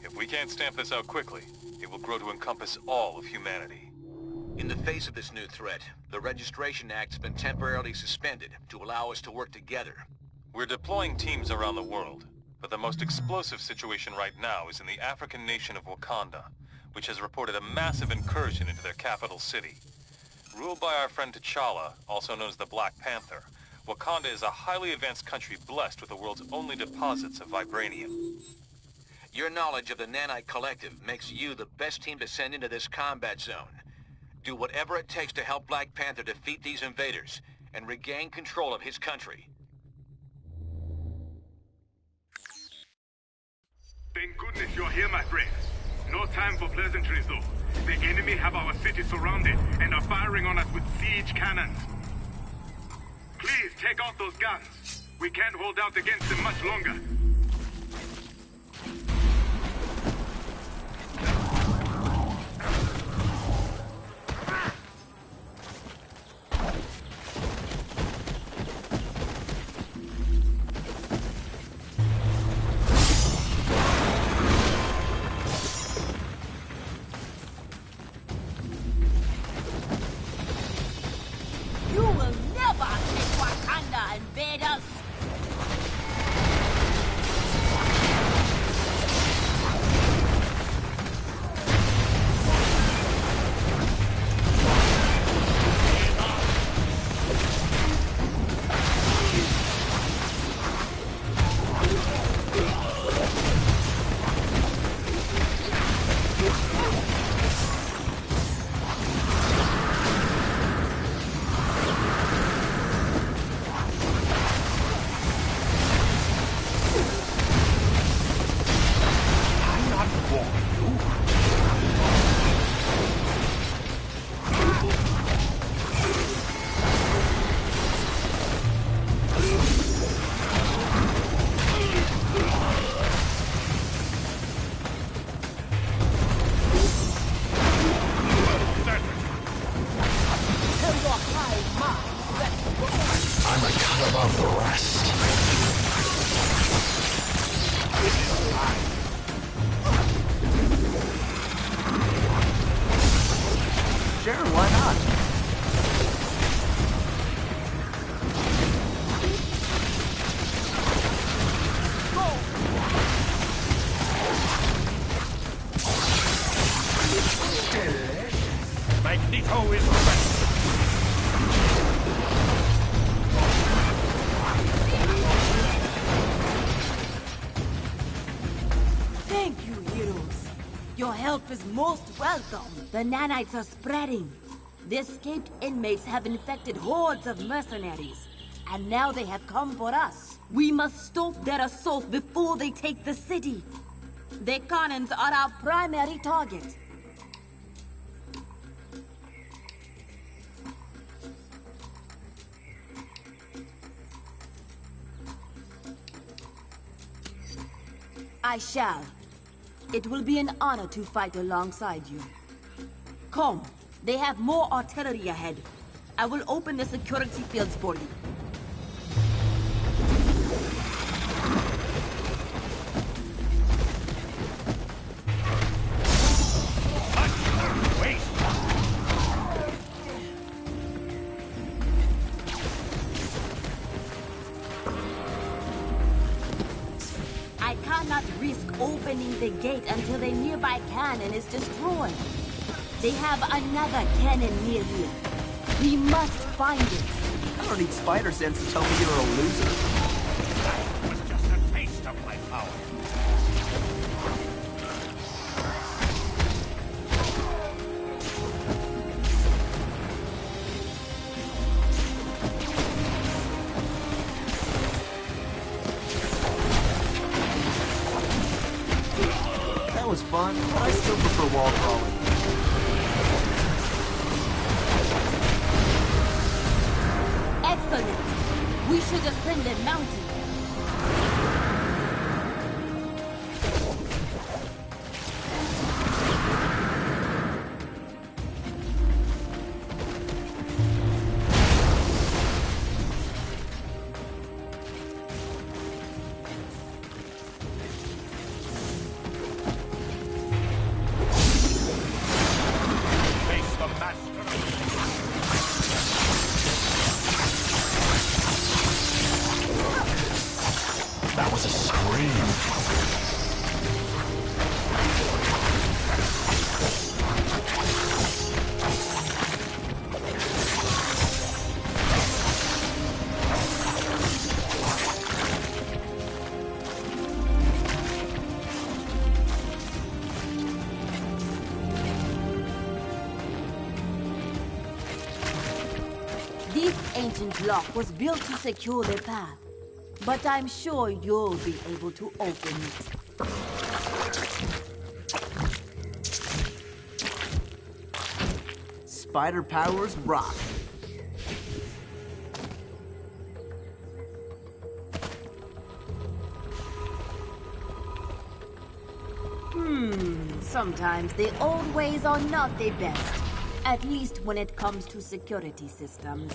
If we can't stamp this out quickly, it will grow to encompass all of humanity. In the face of this new threat, the Registration Act has been temporarily suspended to allow us to work together. We're deploying teams around the world, but the most explosive situation right now is in the African nation of Wakanda, which has reported a massive incursion into their capital city. Ruled by our friend T'Challa, also known as the Black Panther, Wakanda is a highly advanced country blessed with the world's only deposits of vibranium. Your knowledge of the Nanite Collective makes you the best team to send into this combat zone. Do whatever it takes to help Black Panther defeat these invaders and regain control of his country. Thank goodness you're here, my friends. No time for pleasantries, though. The enemy have our city surrounded and are firing on us with siege cannons. Please take out those guns. We can't hold out against them much longer. Is most welcome. The nanites are spreading. The escaped inmates have infected hordes of mercenaries, and now they have come for us. We must stop their assault before they take the city. The cannons are our primary target. I shall. It will be an honor to fight alongside you. Come, they have more artillery ahead. I will open the security fields for you. I cannot risk opening the gate until the nearby cannon is destroyed. They have another cannon near here. We must find it. I don't need spider sense to tell me you're a loser. That was just a taste of my power. That was fun, but I still prefer wall crawling. Excellent. We should ascend the mountain. Face the master. That was a scream. This ancient lock was built to secure the path, but I'm sure you'll be able to open it. Spider powers rock. Sometimes the old ways are not the best, at least when it comes to security systems.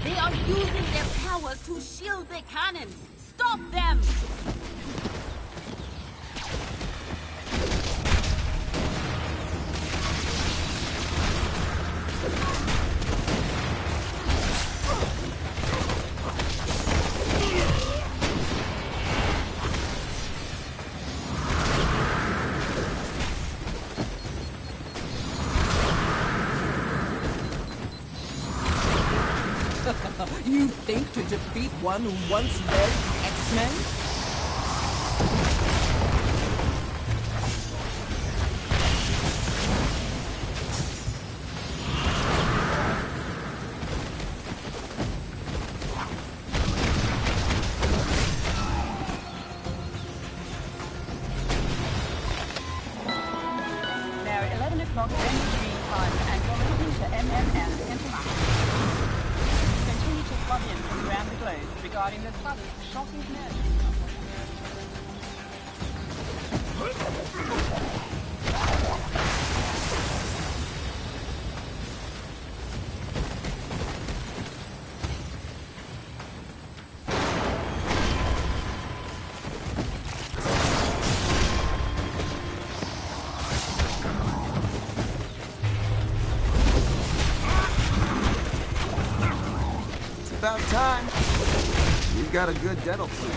They are using their powers to shield the cannons. Stop them! You think to defeat one who once led X-Men? Now, 11 o'clock Greenwich Mean Time, and you're listening to MMM International. Continue to flood in from around the globe regarding the sudden shocking news. About time. You've got a good dental plan.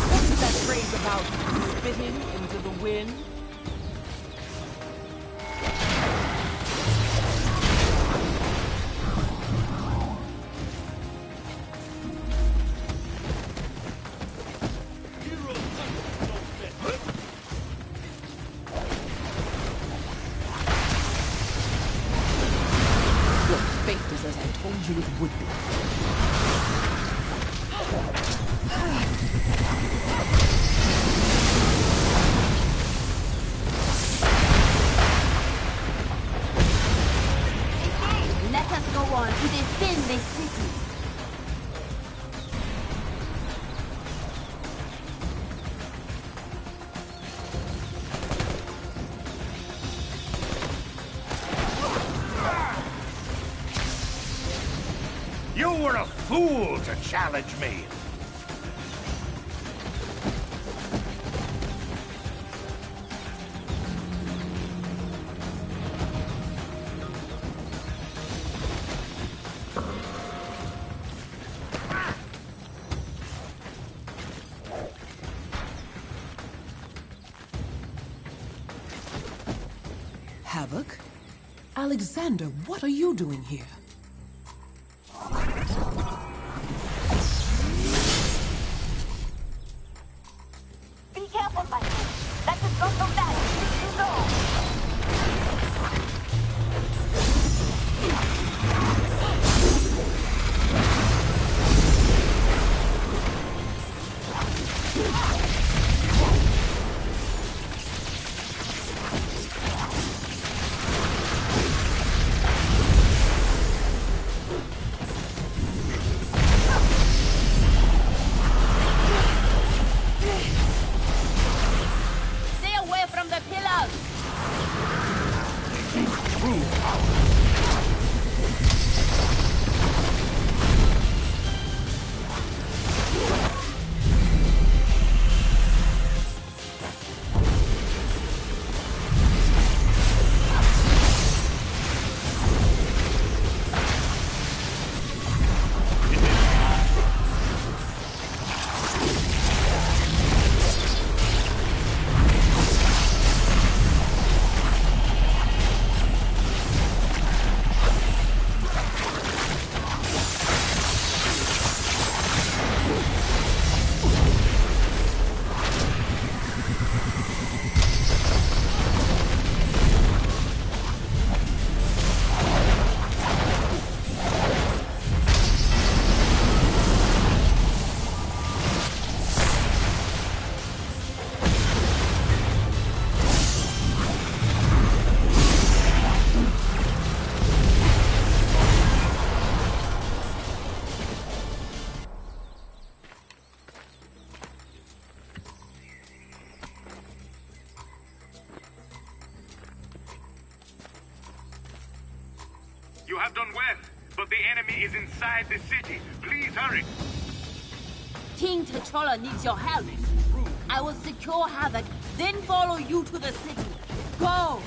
What's that phrase about told you it would be. Let us go on to defend the city. You were a fool to challenge me. Havoc? Alexander, what are you doing here? Be careful, my friend. That is not so bad. You know. Stay away from the pillars. You have done well, but the enemy is inside the city. Please hurry. King T'Challa needs your help. I will secure Havoc, then follow you to the city. Go!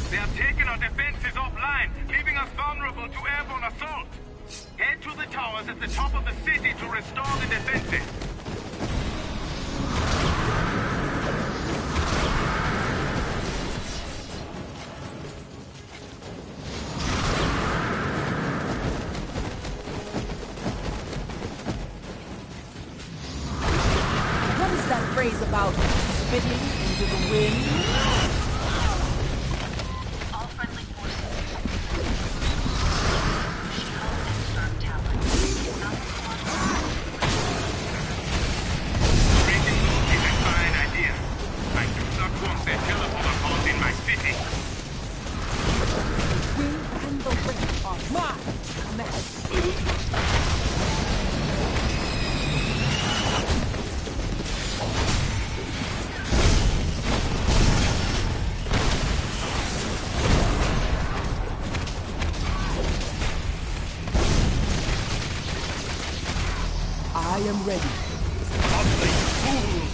They have taken our defenses offline, leaving us vulnerable to airborne assault. Head to the towers at the top of the city to restore the defenses. What is that phrase about spitting into the wind? All friendly forces. She-Hulk and Stark Tower. Breaking those is a fine idea. I do not want their teleporter caught in my city. The wind and the rain are mine to command. I am ready. Ugly fool!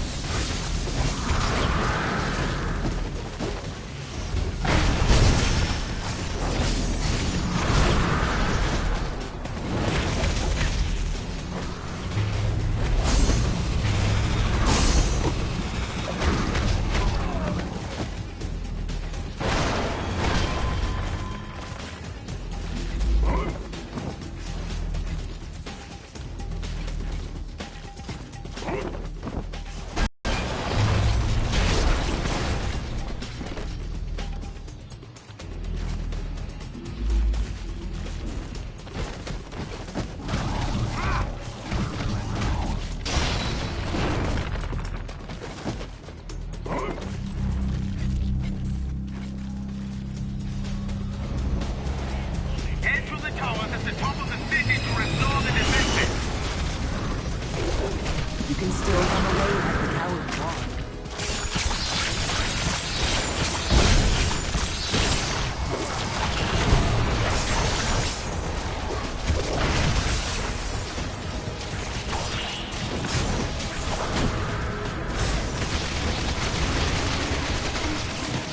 can still run away like the coward Juan.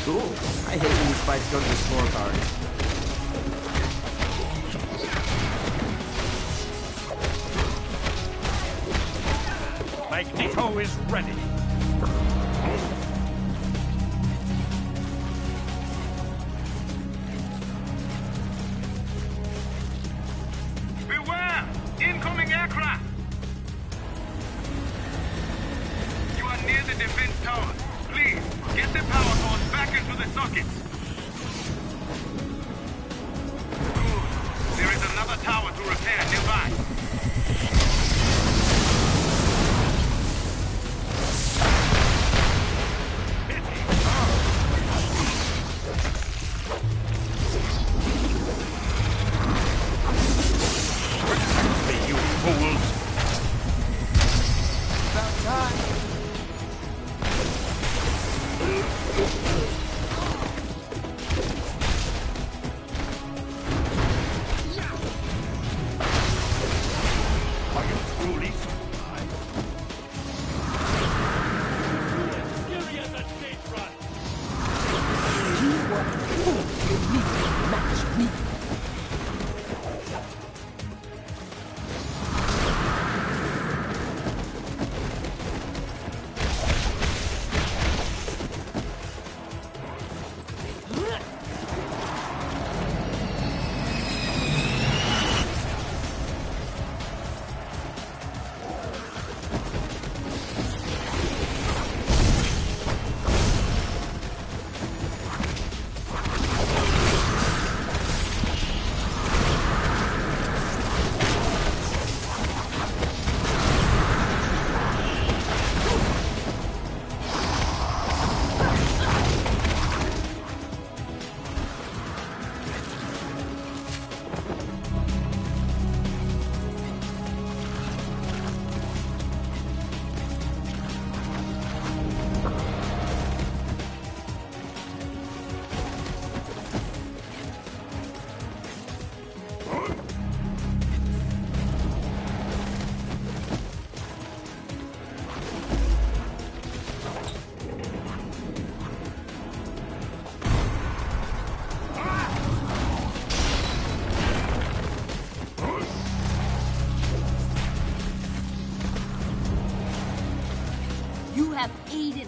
Cool. I hate when these fights go to the scorecard. Magneto is ready. Beware! Incoming aircraft! You are near the defense tower. Please, get the power cords back into the sockets. Good. There is another tower to repair nearby.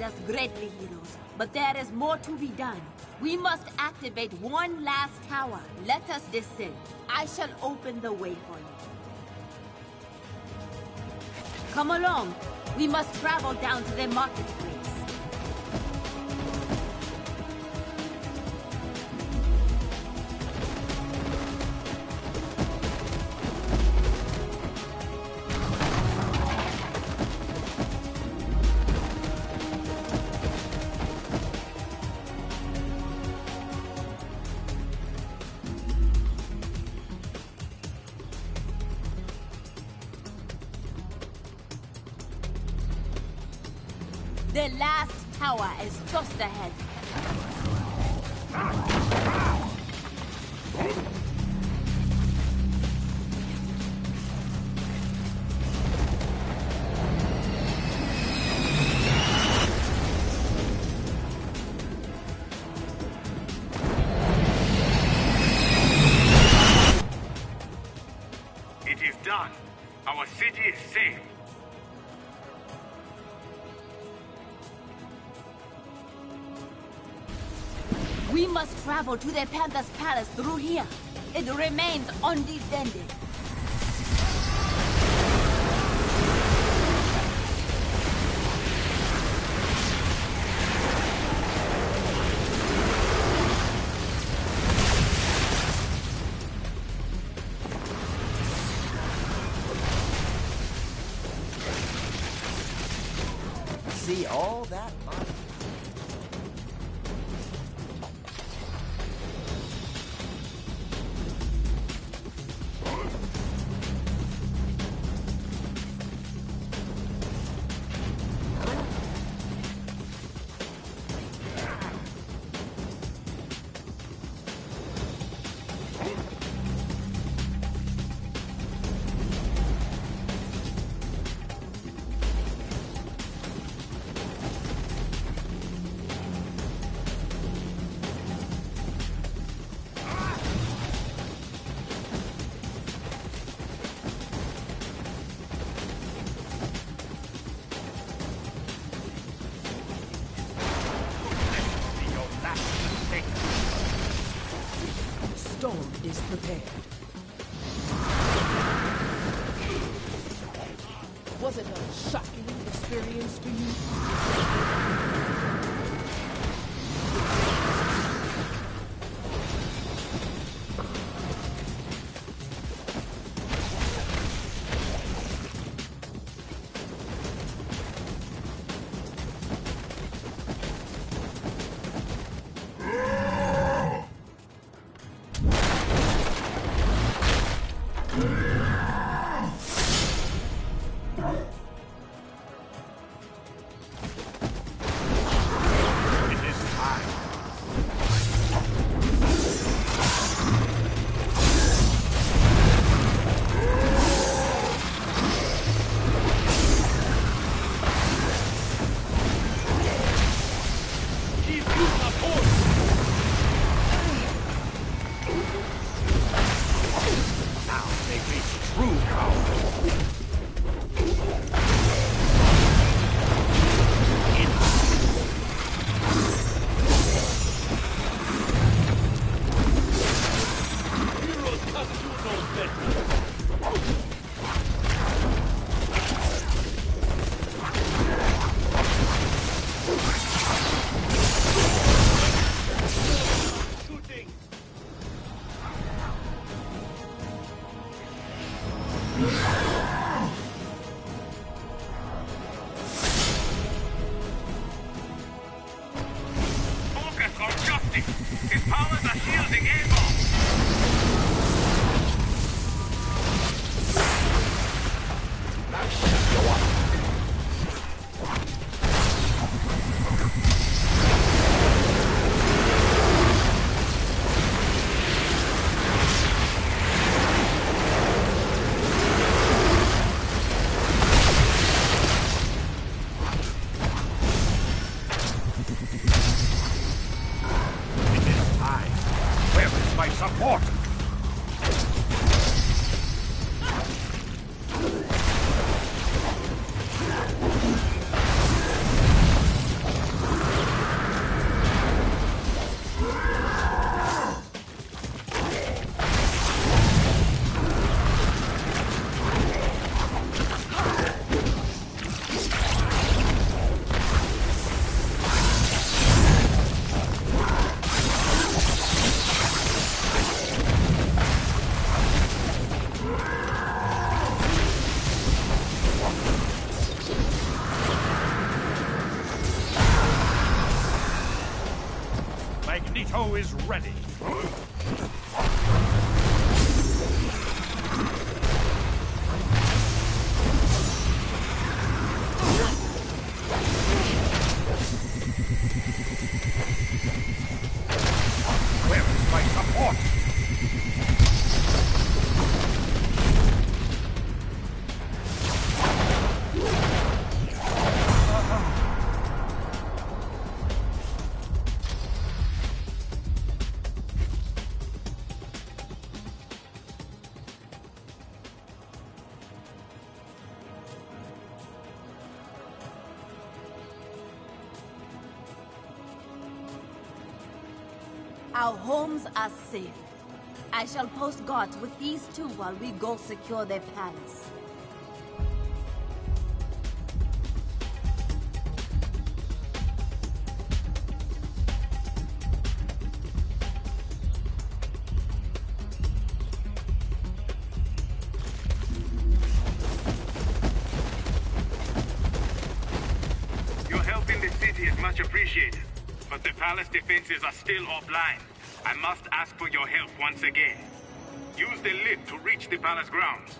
Us greatly, heroes, but there is more to be done. We must activate one last tower. Let us descend. I shall open the way for you. Come along. We must travel down to the marketplace. The last tower is just ahead. It is done. Our city is safe. We must travel to the Panther's Palace through here. It remains undefended. See all that money? prepared. Was it a shocking experience to you? Magneto is ready. Where is my support? Our homes are safe. I shall post guards with these two while we go secure their palace. Your help in the city is much appreciated, but the palace defenses are still offline. I must ask for your help once again. Use the lift to reach the palace grounds.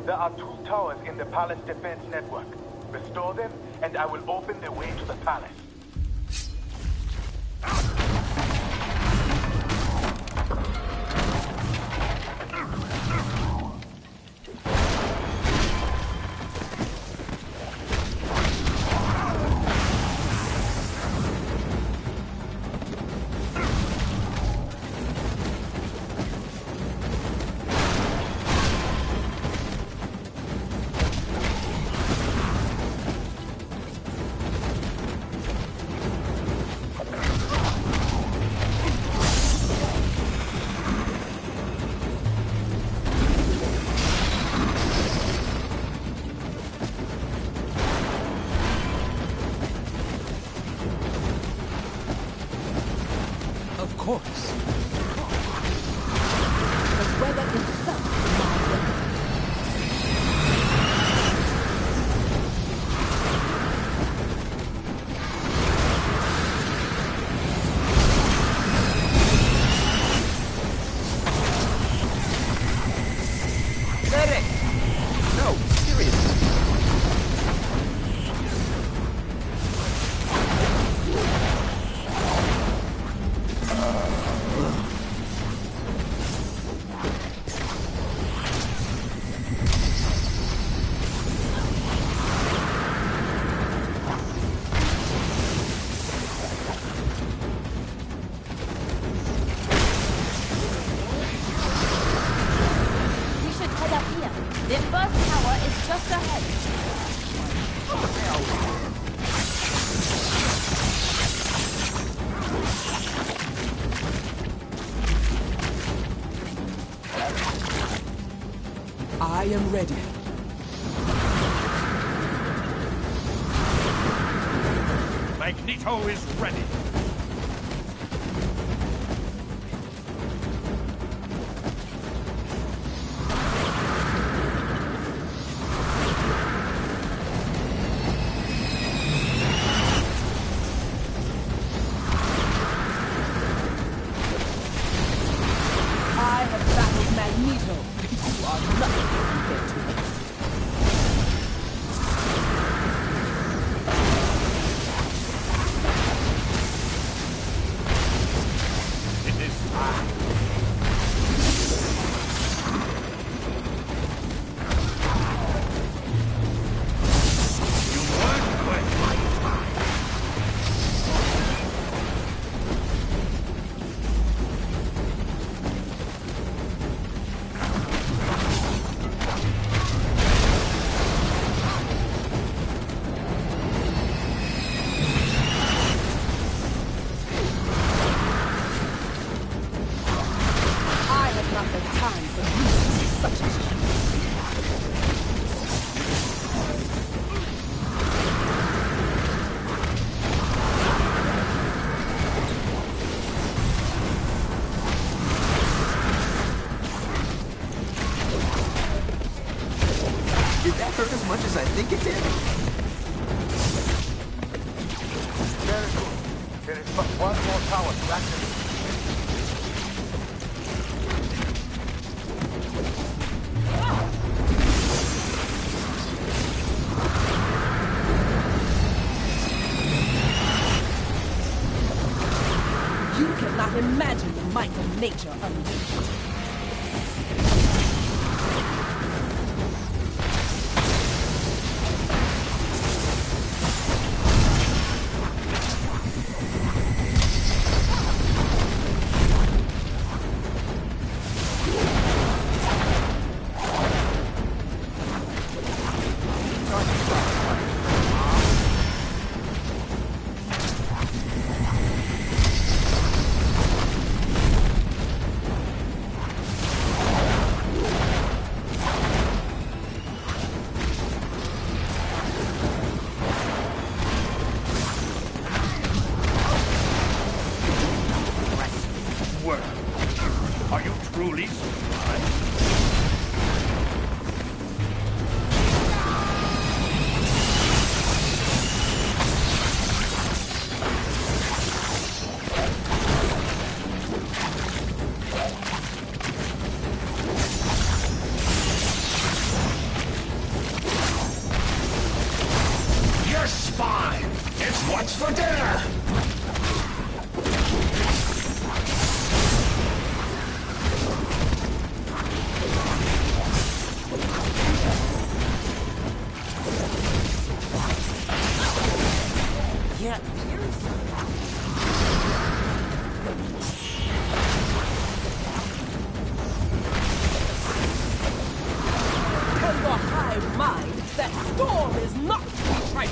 There are 2 towers in the palace defense network. Restore them, and I will open the way to the palace. course. The weather itself is my weather. Medic! No, seriously. We should head up here. The first tower is just ahead. I am ready. Magneto is ready. I have battled Magneto. You are nothing compared to him. It is time. You weren't well. I have not the time for useless such as you. Did that hurt as much as I think it did? Very good. There is but one more tower to activate. You cannot imagine the might of nature unleashed. Word. Are you truly surprised? Your spine! It's what's for dinner! Yeah, tell your hive mind that storm is not right.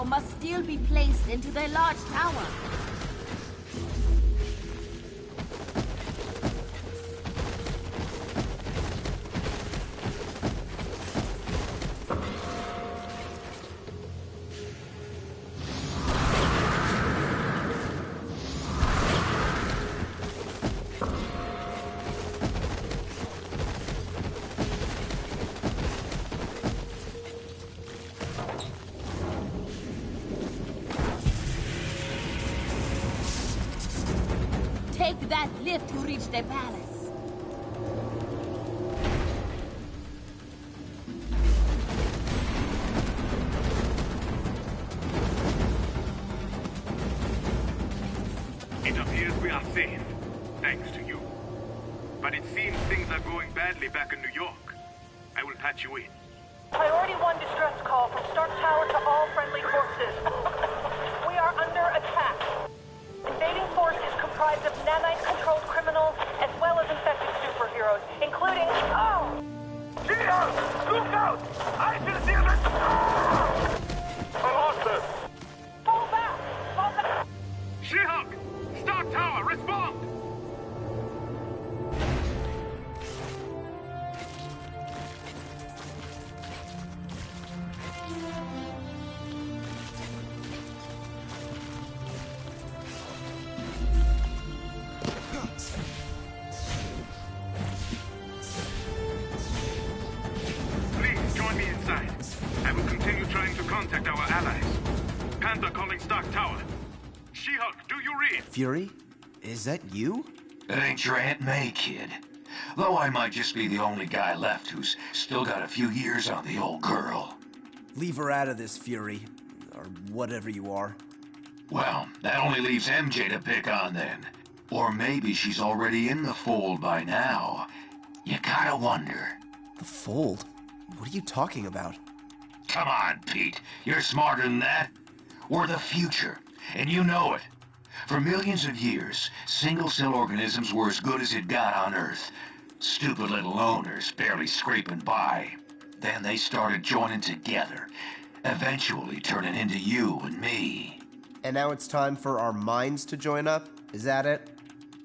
people must still be placed into their large tower. Take that lift to reach the palace. It appears we are safe, thanks to you. But it seems things are going badly back in New York. I will patch you in. Priority 1 distress call from Stark Tower to all friendly forces. We are under attack. Invading force is comprised of nanite-controlled criminals as well as infected superheroes, including... Oh! She-Hulk! Look out! I can see the... Colossus! Fall back! Fall back! She-Hulk! Stark Tower, respond! Please join me inside. I will continue trying to contact our allies. Panther calling Stark Tower. She-Hulk, do you read? Fury? Is that you? It ain't your Aunt May, kid. Though I might just be the only guy left who's still got a few years on the old girl. Leave her out of this, Fury. Or whatever you are. Well, that only leaves MJ to pick on then. Or maybe she's already in the fold by now. You gotta wonder. The fold? What are you talking about? Come on, Pete. You're smarter than that. We're the future, and you know it. For millions of years, single-cell organisms were as good as it got on Earth. Stupid little loners barely scraping by. Then they started joining together, eventually turning into you and me. And now it's time for our minds to join up? Is that it?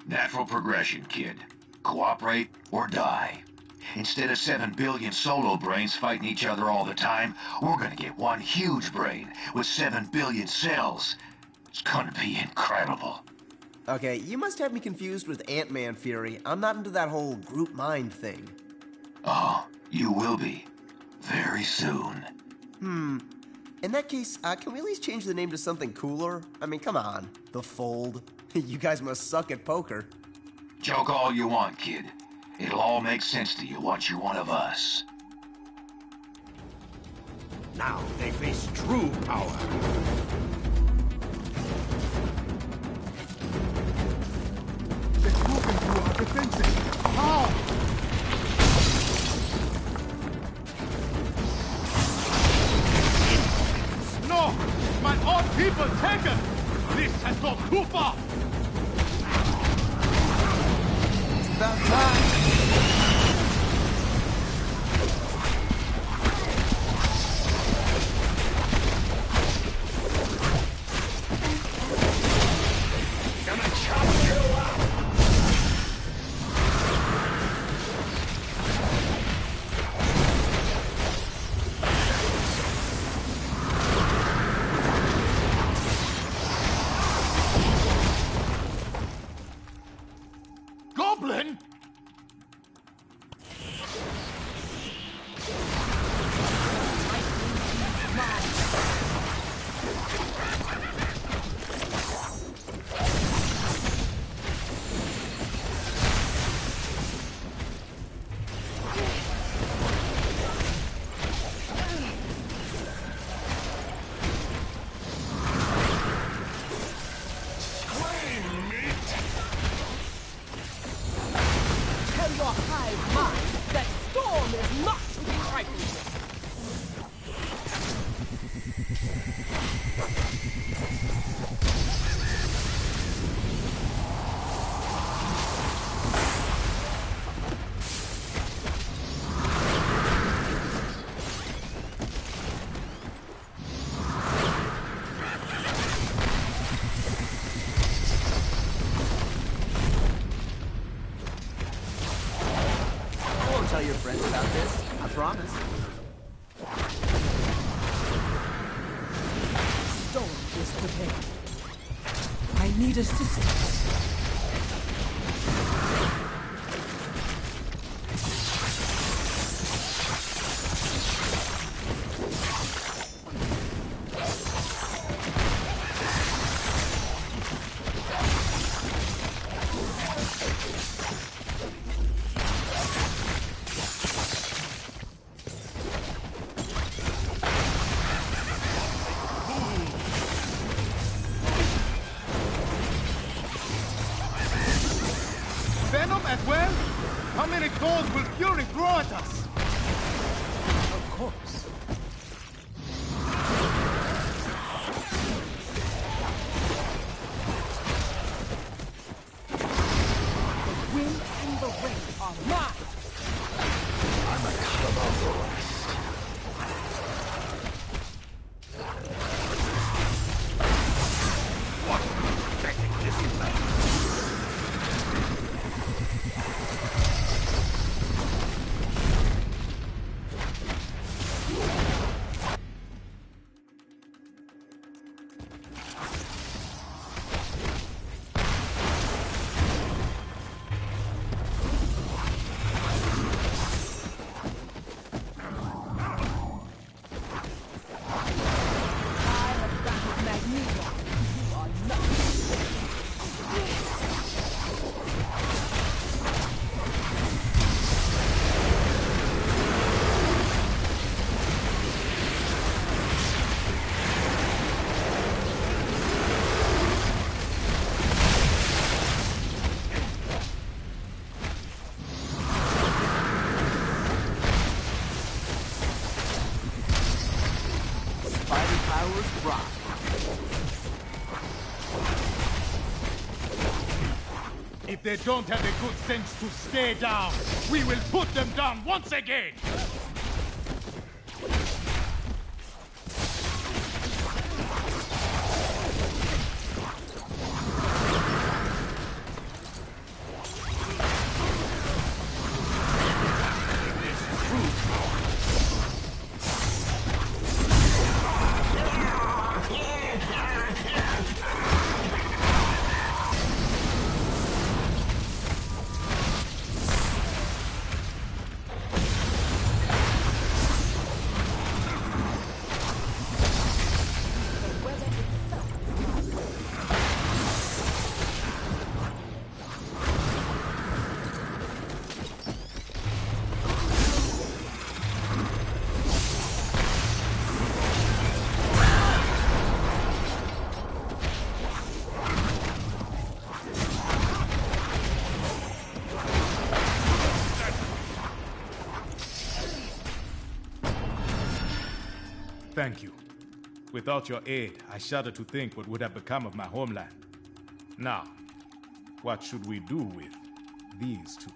Natural progression, kid. Cooperate or die. Instead of 7 billion solo brains fighting each other all the time, we're gonna get one huge brain with 7 billion cells. It's gonna be incredible. Okay, you must have me confused with Ant-Man, Fury. I'm not into that whole group mind thing. Oh, you will be. Very soon. In that case, can we at least change the name to something cooler? I mean, come on. The Fold. You guys must suck at poker. Joke all you want, kid. It'll all make sense to you once you're one of us. Now they face true power. It's moving through our defenses. How? No! My own people taken! This has gone too far! It's about time. Goblin? Tell your hive mind that Storm is not to be frightened with. your friends about this. I promise. Storm is prepared. I need assistance. Venom as well? How many souls will Fury throw at us? Of course. The wind and the rain are mine. I'm a cannibal forest. What pathetic discipline! If they don't have the good sense to stay down, we will put them down once again! Thank you. Without your aid, I shudder to think what would have become of my homeland. Now, what should we do with these two?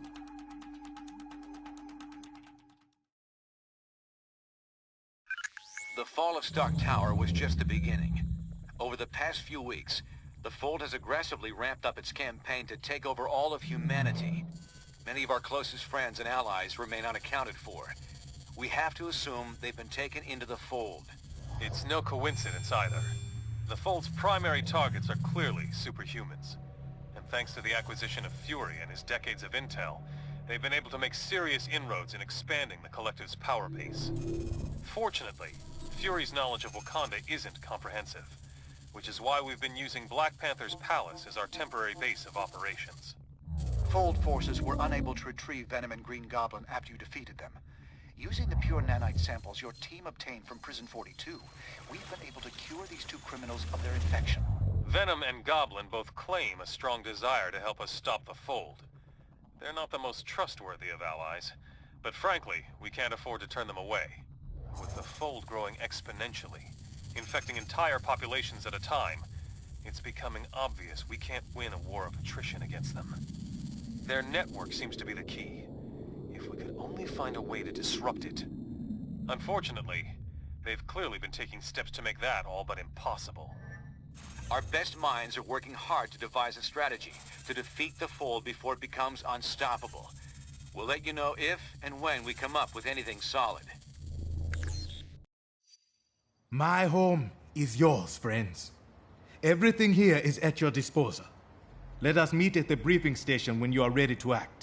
The fall of Stark Tower was just the beginning. Over the past few weeks, the Fold has aggressively ramped up its campaign to take over all of humanity. Many of our closest friends and allies remain unaccounted for. We have to assume they've been taken into the Fold. It's no coincidence either. The Fold's primary targets are clearly superhumans. And thanks to the acquisition of Fury and his decades of intel, they've been able to make serious inroads in expanding the Collective's power base. Fortunately, Fury's knowledge of Wakanda isn't comprehensive, which is why we've been using Black Panther's palace as our temporary base of operations. Fold forces were unable to retrieve Venom and Green Goblin after you defeated them. Using the pure nanite samples your team obtained from Prison 42, we've been able to cure these two criminals of their infection. Venom and Goblin both claim a strong desire to help us stop the Fold. They're not the most trustworthy of allies, but frankly, we can't afford to turn them away. With the Fold growing exponentially, infecting entire populations at a time, it's becoming obvious we can't win a war of attrition against them. Their network seems to be the key. If we could only find a way to disrupt it. Unfortunately, they've clearly been taking steps to make that all but impossible. Our best minds are working hard to devise a strategy to defeat the Fold before it becomes unstoppable. We'll let you know if and when we come up with anything solid. My home is yours, friends. Everything here is at your disposal. Let us meet at the briefing station when you are ready to act.